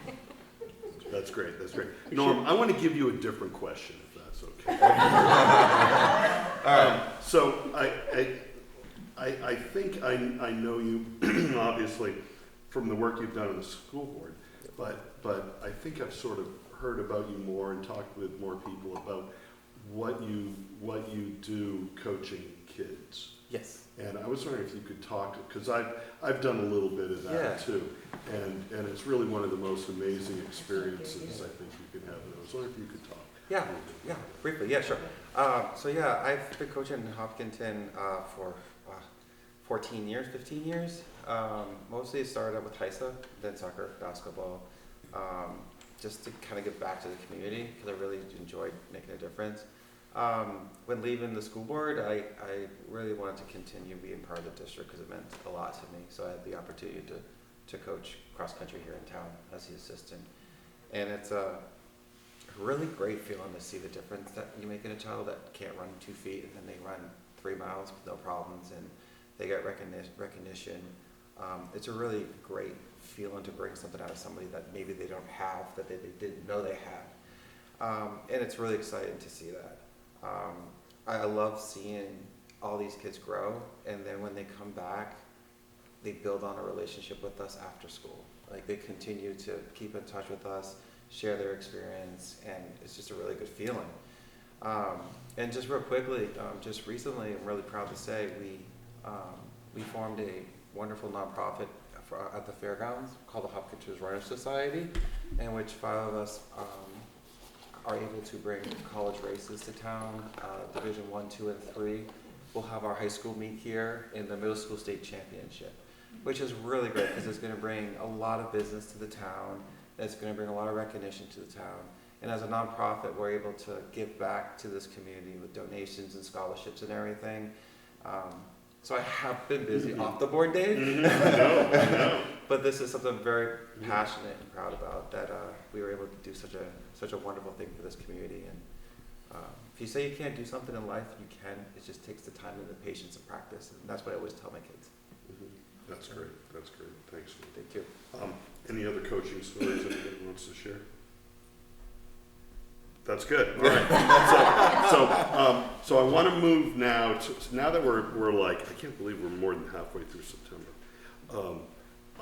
That's great. That's great. Norm, I want to give you a different question, if that's okay. So I think I know you, obviously, from the work you've done on the school board, but I think I've sort of heard about you more and talked with more people about what you do coaching kids. Yes. And I was wondering if you could talk, because I've done a little bit of that Yeah. too, and it's really one of the most amazing experiences I think you can have. And I was wondering if you could talk. Yeah, briefly, yeah, sure. So yeah, I've been coaching in Hopkinton for 14 years, 15 years. Mostly it started out with HISA, then soccer, basketball, just to kind of give back to the community because I really enjoyed making a difference. When leaving the school board, I really wanted to continue being part of the district because it meant a lot to me. So I had the opportunity to coach cross country here in town as the assistant. And it's a really great feeling to see the difference that you make in a child that can't run 2 feet and then they run 3 miles with no problems and they get recognition. It's a really great feeling to bring something out of somebody that maybe they don't have, that they didn't know they had. And it's really exciting to see that. I love seeing all these kids grow, and then when they come back, they build on a relationship with us after school. Like they continue to keep in touch with us, share their experience, and it's just a really good feeling. And just real quickly, just recently, I'm really proud to say we formed a wonderful nonprofit at the fairgrounds called the Hopkinton Runner Society. in which 5 of us are able to bring college races to town, Division 1, 2, and 3. We'll have our high school meet here in the middle school state championship, which is really great because it's going to bring a lot of business to the town. It's going to bring a lot of recognition to the town. And as a nonprofit, we're able to give back to this community with donations and scholarships and everything. So I have been busy off the board, Dave. I know. But this is something I'm very passionate and proud about, that we were able to do such a wonderful thing for this community. And if you say you can't do something in life, you can. It just takes the time and the patience and practice. And that's what I always tell my kids. That's great. That's great. Thanks. Thank you. Any other coaching stories anybody wants to share? That's good. All right. So I want to move now to, now that we're like, I can't believe we're more than halfway through September.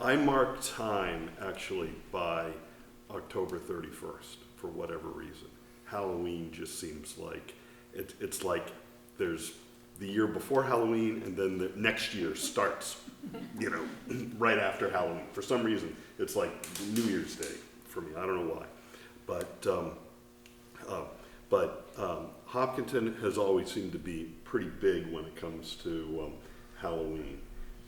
I mark time actually by October 31st for whatever reason. Halloween just seems like it's like there's the year before Halloween and then the next year starts, right after Halloween. For some reason, it's like New Year's Day for me. I don't know why, but Hopkinton has always seemed to be pretty big when it comes to Halloween.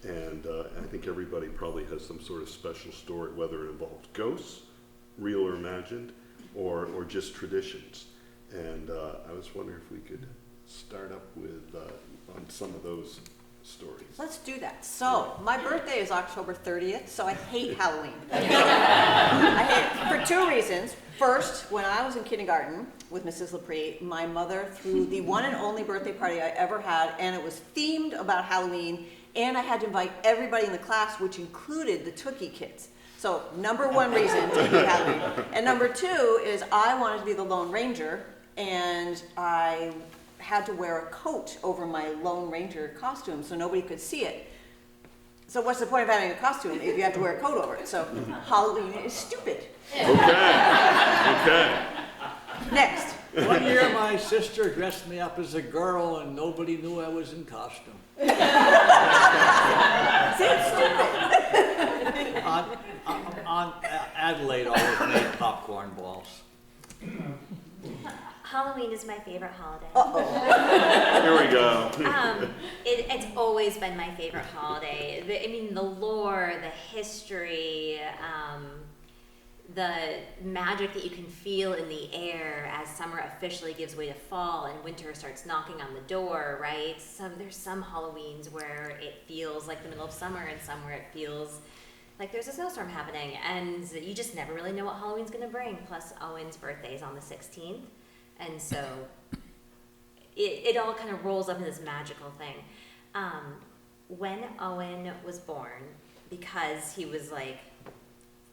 And I think everybody probably has some sort of special story, whether it involves ghosts, real or imagined, or just traditions. And I was wondering if we could start up with on some of those stories. Let's do that. So, my birthday is October 30th, so I hate Halloween. I hate it for 2 reasons. First, when I was in kindergarten with Mrs. Lepre, my mother threw the one and only birthday party I ever had, and it was themed about Halloween, and I had to invite everybody in the class, which included the Tookie kids. So, number 1 reason to hate Halloween. And number 2 is I wanted to be the Lone Ranger, and I had to wear a coat over my Lone Ranger costume so nobody could see it. So what's the point of having a costume if you have to wear a coat over it? So Halloween is stupid. Okay. Next. One year my sister dressed me up as a girl and nobody knew I was in costume. See, it's stupid. On Adelaide always made popcorn balls. Halloween is my favorite holiday. Here we go. It's always been my favorite holiday. The lore, the history, the magic that you can feel in the air as summer officially gives way to fall and winter starts knocking on the door, right? So there's some Halloweens where it feels like the middle of summer and some where it feels like there's a snowstorm happening, and you just never really know what Halloween's gonna bring. Plus Owen's birthday is on the 16th. And so it all kind of rolls up in this magical thing. When Owen was born, because he was like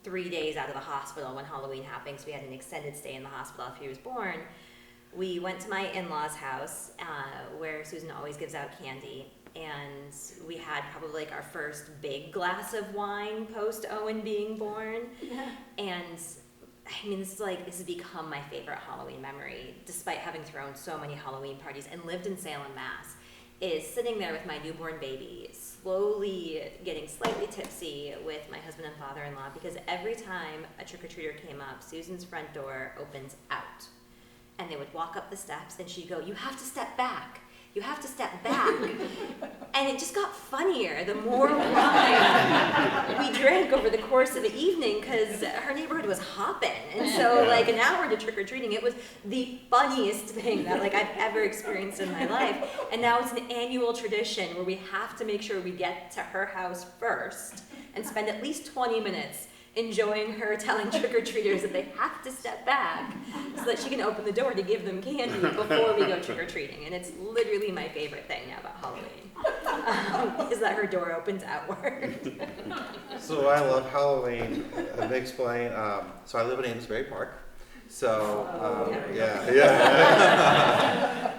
3 days out of the hospital when Halloween happened, so we had an extended stay in the hospital after he was born, we went to my in-laws' house where Susan always gives out candy. And we had probably like our first big glass of wine post Owen being born. And this has become my favorite Halloween memory, despite having thrown so many Halloween parties and lived in Salem, Mass, is sitting there with my newborn baby, slowly getting slightly tipsy with my husband and father-in-law, because every time a trick-or-treater came up, Susan's front door opens out. And they would walk up the steps, and she'd go, "You have to step back. You have to step back." And it just got funnier the more wine we drank over the course of the evening, because her neighborhood was hopping. And so like an hour to trick-or-treating, it was the funniest thing that I've ever experienced in my life. And now it's an annual tradition where we have to make sure we get to her house first and spend at least 20 minutes enjoying her telling trick-or-treaters that they have to step back so that she can open the door to give them candy before we go trick-or-treating. And it's literally my favorite thing now about Halloween, is that her door opens outward. So I love Halloween. Let me explain. So I live in Amesbury Park. So,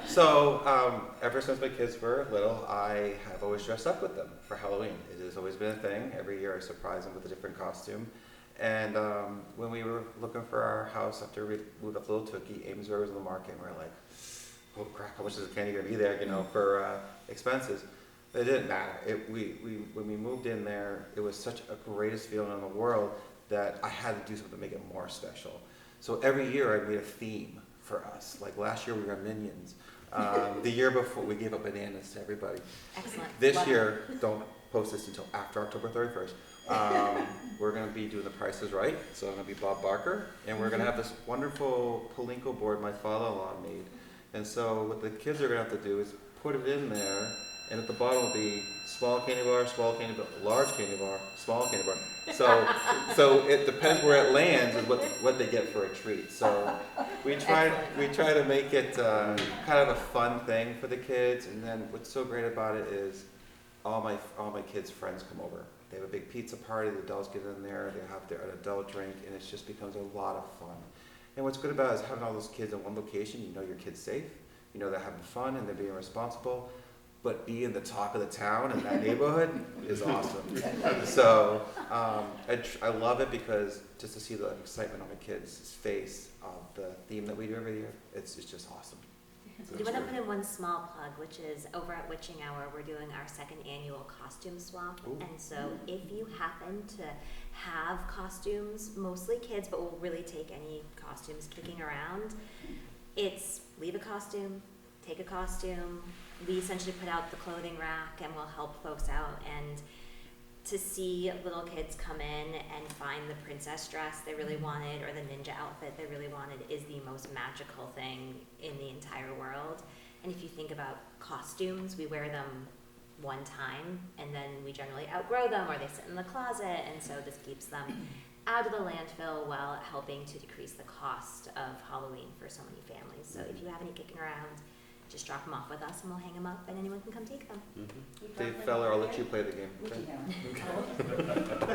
So ever since my kids were little, I have always dressed up with them for Halloween. It has always been a thing. Every year I surprise them with a different costume. And when we were looking for our house after we moved up Little Tookie, Amesbury was in the market, and we were like, oh crap, how much is the candy gonna be there, for expenses? But it didn't matter. When we moved in there, it was such a greatest feeling in the world, that I had to do something to make it more special. So every year I made a theme for us. Like last year we were Minions. The year before we gave up bananas to everybody. Excellent. This Love year, don't post this until after October 31st. We're going to be doing The Price is Right. So I'm going to be Bob Barker. And we're going to have this wonderful Palinko board my father-in-law made. And so what the kids are going to have to do is put it in there. And at the bottom will be small candy bar, large candy bar, small candy bar. So it depends where it lands is what they get for a treat. So we try to make it kind of a fun thing for the kids. And then what's so great about it is all my kids' friends come over. They have a big pizza party. The adults get in there. They have their adult drink, and it just becomes a lot of fun. And what's good about it is having all those kids in one location. You know your kid's safe. You know they're having fun and they're being responsible. But being the talk of the town in that neighborhood is awesome. So I love it because just to see the excitement on my kids' face of the theme that we do every year, it's just awesome. I do want to put in one small plug, which is over at Witching Hour, we're doing our 2nd annual costume swap. Ooh. And so if you happen to have costumes, mostly kids, but we'll really take any costumes kicking around, it's leave a costume, take a costume. We essentially put out the clothing rack and we'll help folks out. And to see little kids come in and find the princess dress they really wanted or the ninja outfit they really wanted is the most magical thing in the entire world. And if you think about costumes, we wear them one time and then we generally outgrow them or they sit in the closet, and so this keeps them out of the landfill while helping to decrease the cost of Halloween for so many families. So if you have any kicking around, just drop them off with us and we'll hang them up and anyone can come take them. Dave Feller, I'll let you play the game. Okay?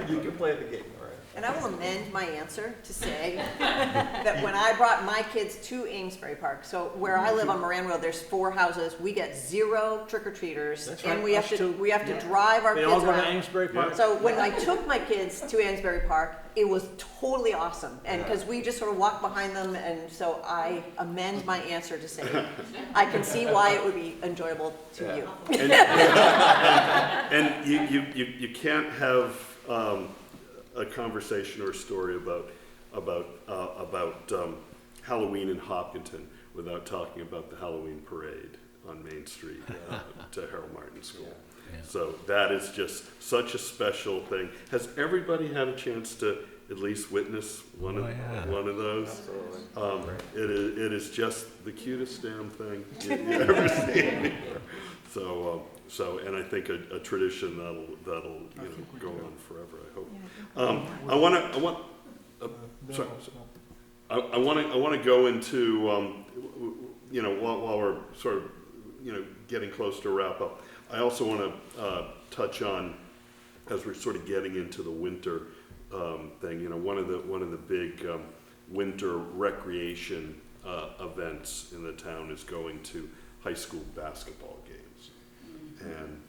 You can play the game, all right. And I will amend my answer to say that when I brought my kids to Amesbury Park, so where I live on Moran Road, there's 4 houses. We get 0 trick-or-treaters, That's and right, we have us to too. drive our They kids all go to around. Amesbury Park? So when I took my kids to Amesbury Park, it was totally awesome, and because we just sort of walked behind them, and so I amend my answer to say I can see why it would be enjoyable to you. And you can't have a conversation or a story about Halloween in Hopkinton without talking about the Halloween parade on Main Street to Harold Martin School. Yeah. So that is just such a special thing. Has everybody had a chance to at least witness one of those? Absolutely. It is just the cutest damn thing you ever seen. So and I think a tradition that'll go on forever. I hope. I want to go into while we're sort of getting close to wrap up. I also want to touch on, as we're sort of getting into the winter thing. One of the big winter recreation events in the town is going to high school basketball games, and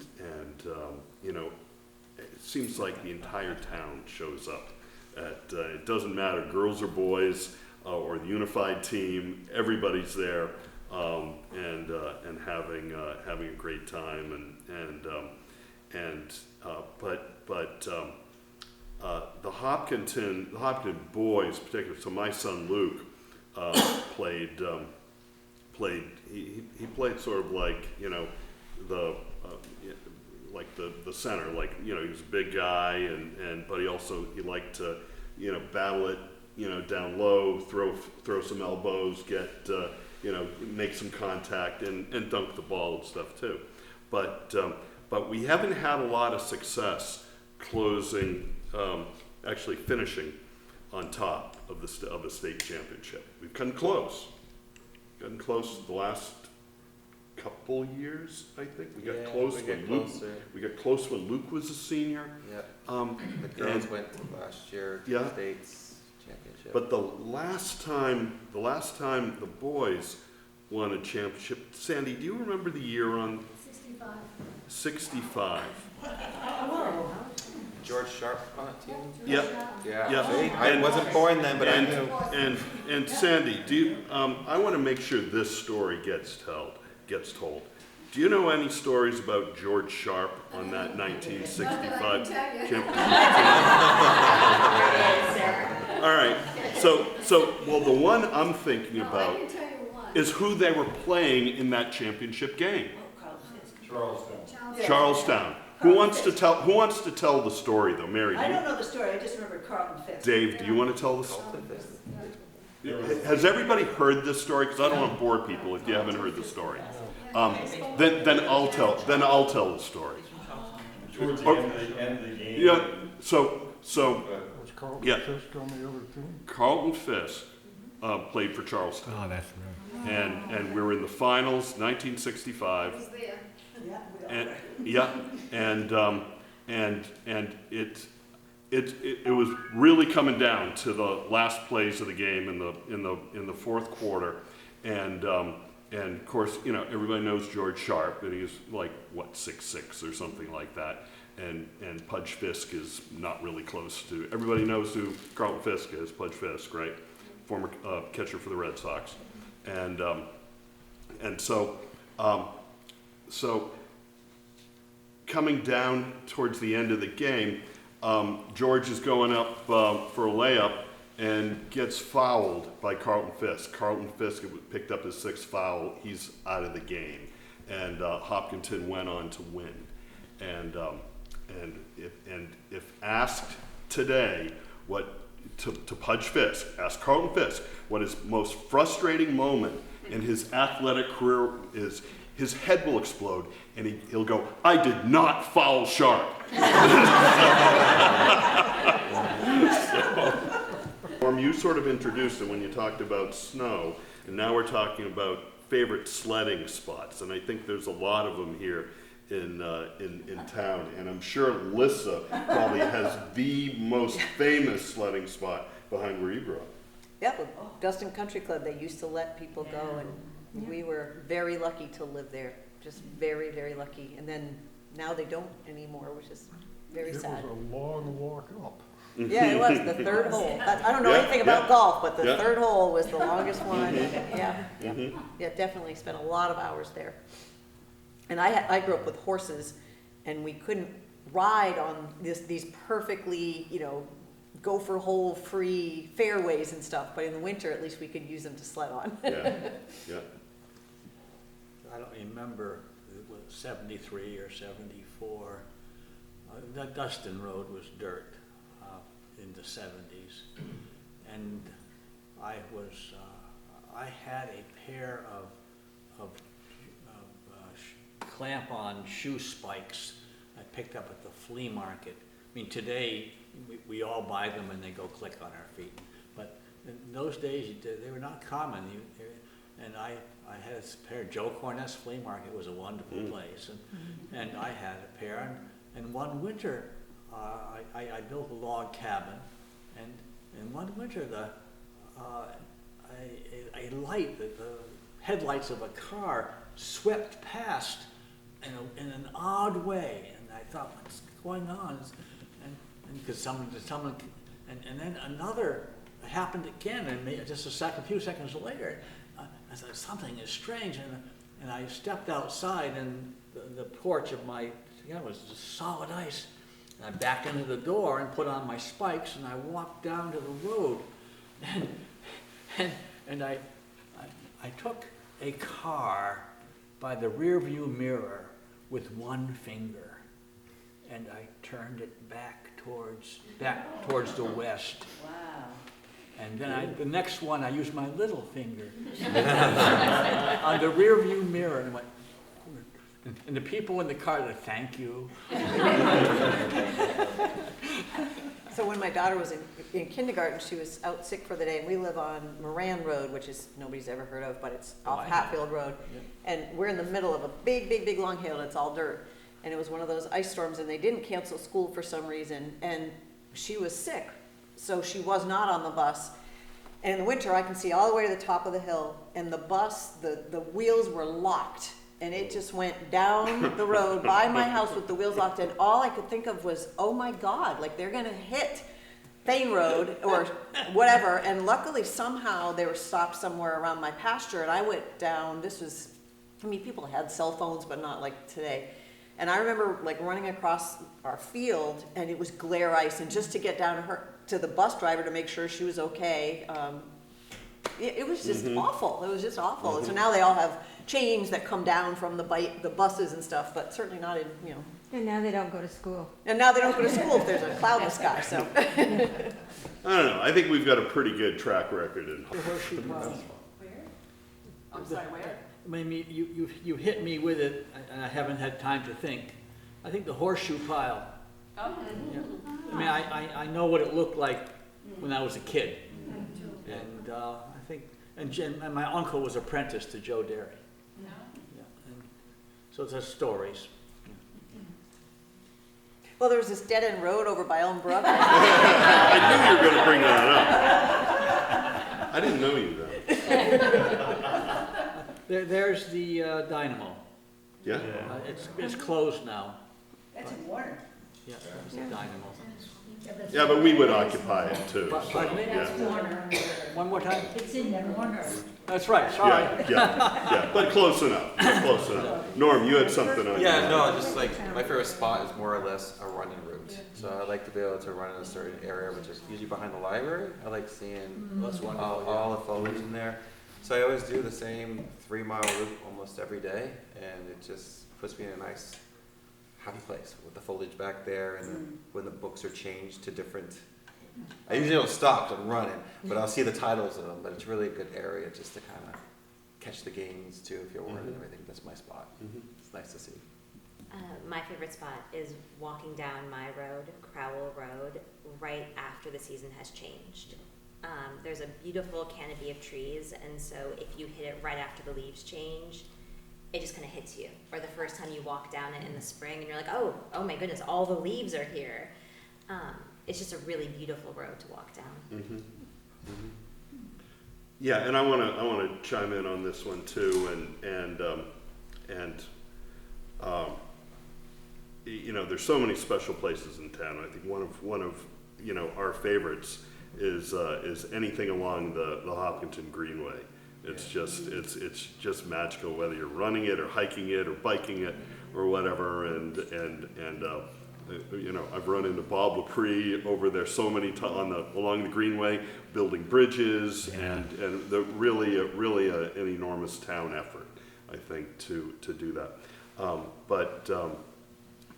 it seems like the entire town shows up. It doesn't matter, girls or boys, or the unified team. Everybody's there, and having a great time. The Hopkinton boys, particularly. So my son Luke played. He played sort of like the center, he was a big guy, but he liked to battle it down low, throw some elbows, make some contact and dunk the ball and stuff too. But we haven't had a lot of success actually finishing on top of the state championship. We've gotten close the last couple years, I think. We got close when Luke was a senior. Yeah. The girls went last year to the state's championship. But the last time the boys won a championship, Sandy, do you remember the year on 65? George Sharp on that team? Yeah. See, I wasn't born then, but I knew. And Sandy, I want to make sure this story gets told. Do you know any stories about George Sharp on that 1965 championship? All right. Well, the one I'm thinking about is who they were playing in that championship game. Charlestown. Who wants to tell the story though? Mary, do I you? don't know the story, I just remember Carlton Fisk. Dave, do you want to tell the story? Has everybody heard this story? Because I don't want to bore people if you haven't heard the story. Then I'll tell the story. Towards the end of the game. Yeah. So Was Carlton yeah. Fisk on the other team? Carlton Fisk played for Charlestown. Oh, that's right. And we were in the finals, 1965. And it was really coming down to the last plays of the game in the fourth quarter, and of course, you know, everybody knows George Sharp, and he's like what 6'6" or something like that, and Pudge Fisk is not really close to. Everybody knows who Carlton Fisk is, Pudge Fisk, right? Former catcher for the Red Sox, and so coming down towards the end of the game, George is going up for a layup and gets fouled by Carlton Fisk. Carlton Fisk picked up his sixth foul. He's out of the game, and Hopkinton went on to win. And if asked today to Pudge Fisk, ask Carlton Fisk what his most frustrating moment in his athletic career is, his head will explode, and he'll go, "I did not foul Sharp." You sort of introduced it when you talked about snow, and now we're talking about favorite sledding spots, and I think there's a lot of them here in town, and I'm sure Lissa probably has the most famous sledding spot behind where you grew up. Yeah, with Dustin Country Club, they used to let people go, and we were very lucky to live there. Just very, very lucky. And then now they don't anymore, which is very sad. It was a long walk up. Yeah, it was the third hole. I don't know anything about golf, but the third hole was the longest one. Yeah, definitely spent a lot of hours there. And I grew up with horses, and we couldn't ride on these perfectly, you know, gopher hole free fairways and stuff. But in the winter, at least we could use them to sled on. Yeah. I don't remember, it was 73 or 74. That Dustin Road was dirt in the 70s. And I had a pair of clamp-on shoe spikes I picked up at the flea market. I mean, today we all buy them and they go click on our feet. But in those days, they were not common. And I had a pair. Joe Cornet's Flea Market was a wonderful place, and I had a pair. And one winter, I built a log cabin, and in one winter, a light, the headlights of a car swept past in an odd way, and I thought, what's going on? And because someone, and then another happened again, and just a few seconds later. I thought, something is strange, and I stepped outside, and the porch of my, was just solid ice. And I backed into the door and put on my spikes, and I walked down to the road, and I took a car by the rear view mirror with one finger, and I turned it back towards the west. Wow. And then the next one, I used my little finger on the rear view mirror, and I went, and the people in the car said, "Thank you." So when my daughter was in kindergarten, she was out sick for the day, and we live on Moran Road, which is nobody's ever heard of, but it's off Hatfield Road. Yeah. And we're in the middle of a big long hill, and it's all dirt. And it was one of those ice storms, and they didn't cancel school for some reason, and she was sick. So she was not on the bus. And in the winter, I can see all the way to the top of the hill, and the bus, the wheels were locked, and it just went down the road by my house with the wheels locked, and all I could think of was, oh my God, like they're gonna hit Thane Road or whatever. And luckily somehow they were stopped somewhere around my pasture, and I went down, this was I mean, people had cell phones, but not like today. And I remember like running across our field, and it was glare ice, and just to get down to the bus driver to make sure she was okay, it was just awful. It was just awful. So now they all have chains that come down from the buses and stuff, but certainly not in, you know. And now they don't go to school. And now they don't go to school if there's a cloud in the sky, so. I don't know, I think we've got a pretty good track record in. Where? I'm sorry, where? I mean, you hit me with it, and I haven't had time to think. I think the horseshoe pile. Oh. Yeah. I mean, I know what it looked like when I was a kid. And I think, and my uncle was apprenticed to Joe Derry. Yeah. Yeah. And so there's stories. Well, there was this dead-end road over by Elm Brook. I knew you were going to bring that up. I didn't know you though. There's the Dynamo. Yeah? It's closed now. That's in Warner. Yeah, it's the Dynamo. Yeah, but we would occupy it too. So, Pardon me? That's yeah. Warner. One more time? It's in Warner. That's right, sorry. Yeah, but close enough, close enough. Norm, you had something on Yeah, your no, just like my favorite spot is more or less a running route. So I like to be able to run in a certain area, which is usually behind the library. I like seeing all the foliage in there. So I always do the same 3-mile route almost every day, and it just puts me in a nice, happy place with the foliage back there, and when the books are changed to different. I usually don't stop 'cause I'm running, but I'll see the titles of them. But it's really a good area just to kind of catch the games too if you're running and everything. That's my spot. It's nice to see. My favorite spot is walking down my road, Crowell Road, right after the season has changed. There's a beautiful canopy of trees, and so if you hit it right after the leaves change, it just kind of hits you. Or the first time you walk down it in the spring, and you're like, oh my goodness, all the leaves are here. It's just a really beautiful road to walk down. Yeah, and I want to chime in on this one too, and you know, there's so many special places in town. I think one of you know our favorites is anything along the Hopkinton Greenway. It's just magical, whether you're running it or hiking it or biking it or whatever. And you know, I've run into Bob Lepre over there so many times along the Greenway, building bridges, and really an enormous town effort, I think, to do that.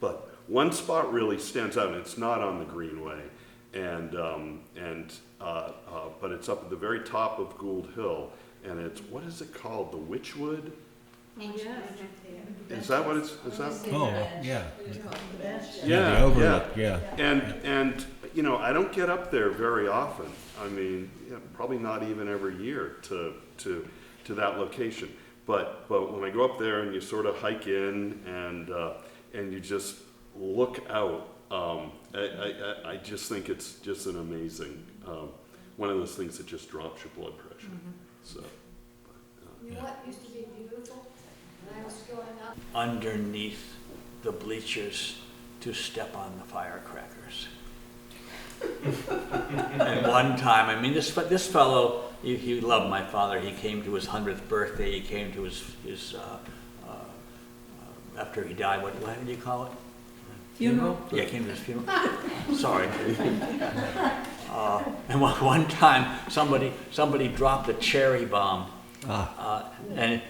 But one spot really stands out, and it's not on the Greenway, but it's up at the very top of Gould Hill, and it's, what is it called? The Witchwood? Is that what it's? Is that? Oh, yeah. Yeah, the overlook, yeah. And you know, I don't get up there very often. I mean, probably not even every year to that location. But when I go up there and you sort of hike in and you just look out, I just think it's just an amazing one of those things that just drops your blood pressure. So. You know what used to be beautiful when I was growing up? Underneath the bleachers to step on the firecrackers. And one time, I mean, this fellow, he loved my father. He came to his 100th birthday. He came to his after he died, what did you call it? Funeral? Yeah, he came to his funeral. Sorry. And one time, somebody dropped a cherry bomb. And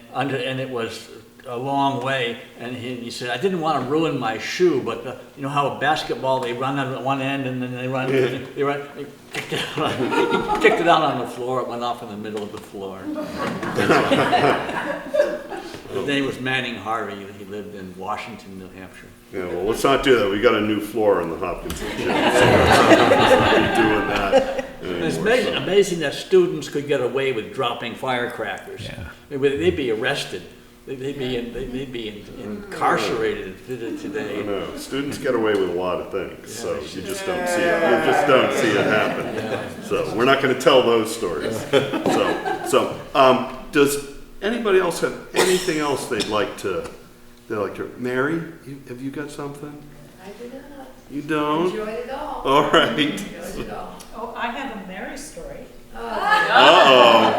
it was a long way, and he said, I didn't want to ruin my shoe, but you know how a basketball, they run on one end and then he kicked it out on the floor. It went off in the middle of the floor. His name was Manning Harvey. He lived in Washington, New Hampshire. Yeah, well, let's not do that. We got a new floor in the Hopkinton gym, so let's not be doing that anymore. It's amazing that students could get away with dropping firecrackers. Yeah. They'd be arrested. They'd be incarcerated today. I know. Students get away with a lot of things, so you just don't see it. You just don't see it happen. Yeah. So we're not going to tell those stories. Does anybody else have anything else they'd like to? Mary, have you got something? I do not. You don't? Enjoyed it all. All right. Enjoyed it all. Oh, I have a Mary story. Uh-oh.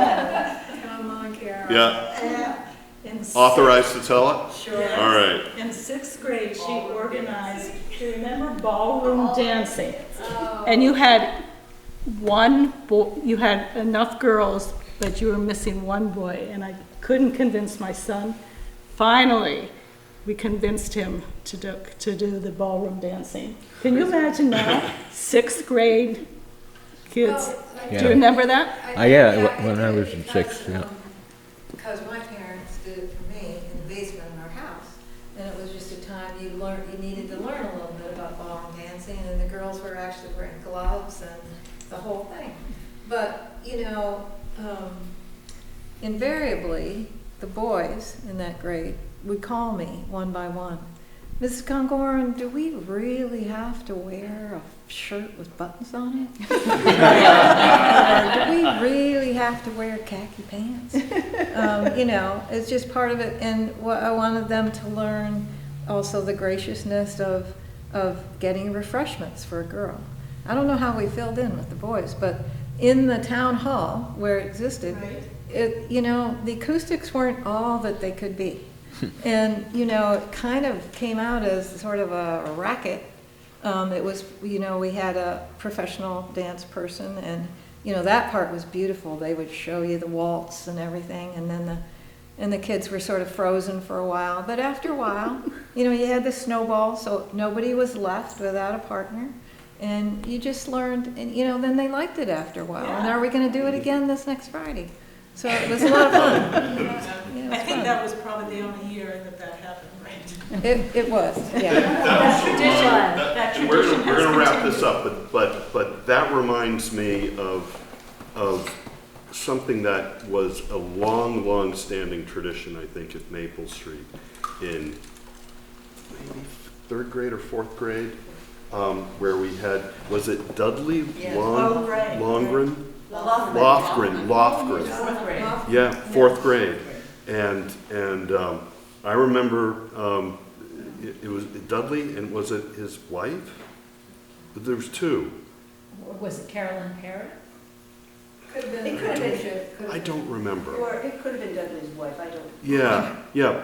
Come on, Carol. Yeah. In authorized to tell it? Sure. All right. In sixth grade, she organized, do you remember ballroom dancing? And you had one boy, you had enough girls, but you were missing one boy, and I couldn't convince my son. Finally, we convinced him to do the ballroom dancing. Can you imagine now, sixth grade kids? Do you remember that? When I was in sixth, because my parents did it for me in the basement of our house. And it was just a time you needed to learn a little bit about ballroom dancing, and the girls were actually wearing gloves and the whole thing. But, invariably, the boys in that grade would call me one by one. Mrs. Congoran, do we really have to wear a shirt with buttons on it? Or do we really have to wear khaki pants? It's just part of it. And I wanted them to learn also the graciousness of getting refreshments for a girl. I don't know how we filled in with the boys, but in the town hall where it existed, the acoustics weren't all that they could be. And, it kind of came out as sort of a racket. It was, we had a professional dance person, and, that part was beautiful. They would show you the waltz and everything, and then the kids were sort of frozen for a while. But after a while, you had the snowball, so nobody was left without a partner. And you just learned, and, then they liked it after a while. Yeah. And are we going to do it again this next Friday? So it was a lot of fun. I think that was probably the only year that happened, right? It was, yeah. That tradition. We're going to wrap this up, but that reminds me of something that was a long-standing tradition, I think, at Maple Street in maybe third grade or fourth grade, where we had, was it Dudley Longren? Lofgren. Fourth grade. Yeah, fourth grade. And I remember it was Dudley, and was it his wife? But there was two. Was it Carolyn Parrott? Could have been. It could have been. I don't remember. Or it could have been Dudley's wife, I don't. Yeah,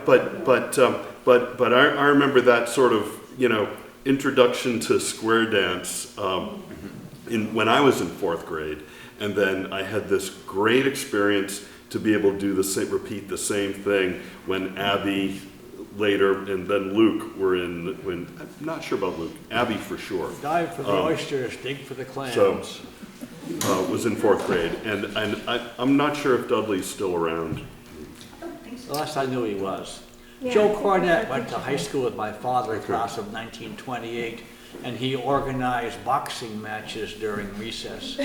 but I remember that sort of, introduction to square dance when I was in fourth grade. And then I had this great experience to be able to repeat the same thing when Abby later and then Luke were in. I'm not sure about Luke. Abby for sure. Dive for the oysters, dig for the clams. So was in fourth grade, and I'm not sure if Dudley's still around. The last I knew he was. Yeah, Joe Cornett went to high school with my father, class of 1928. And he organized boxing matches during recess.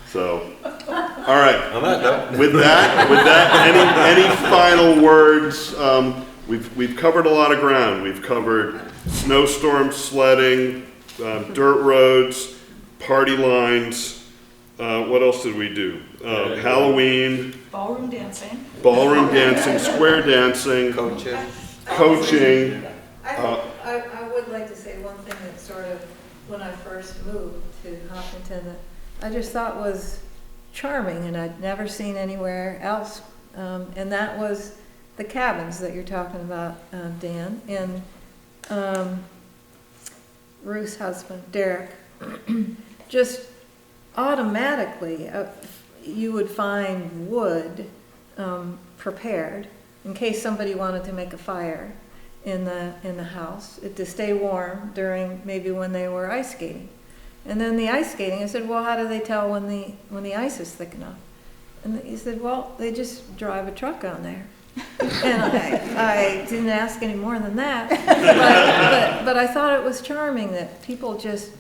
So, all right. With that, any final words? We've covered a lot of ground. We've covered snowstorm sledding, dirt roads, party lines. What else did we do? Halloween. Ballroom dancing, Square dancing. Coaching. I would like to say one thing that sort of, when I first moved to Hopkinton, that I just thought was charming and I'd never seen anywhere else. And that was the cabins that you're talking about, Dan, and Ruth's husband, Derek. Just automatically, you would find wood prepared in case somebody wanted to make a fire in the house to stay warm during maybe when they were ice skating. And then the ice skating, I said, well, how do they tell when the ice is thick enough? And he said, well, they just drive a truck on there. And I didn't ask any more than that. But I thought it was charming that people just,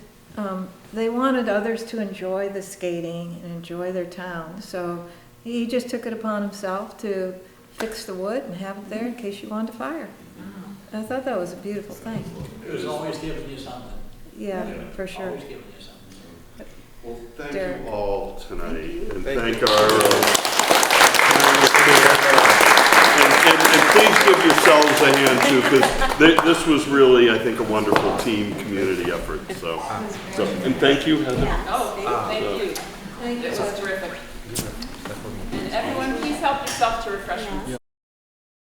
they wanted others to enjoy the skating and enjoy their town. So he just took it upon himself to fix the wood and have it there in case you wanted to fire. I thought that was a beautiful thing. It was always giving you something. Yeah, for sure. Always giving you something. Well, thank Derek. you all tonight, and thank you. our and please give yourselves a hand too, because this was really, I think, a wonderful team community effort. So and thank you, Heather. Oh, thank you. It was terrific. And everyone, yourself to refreshments. Yeah.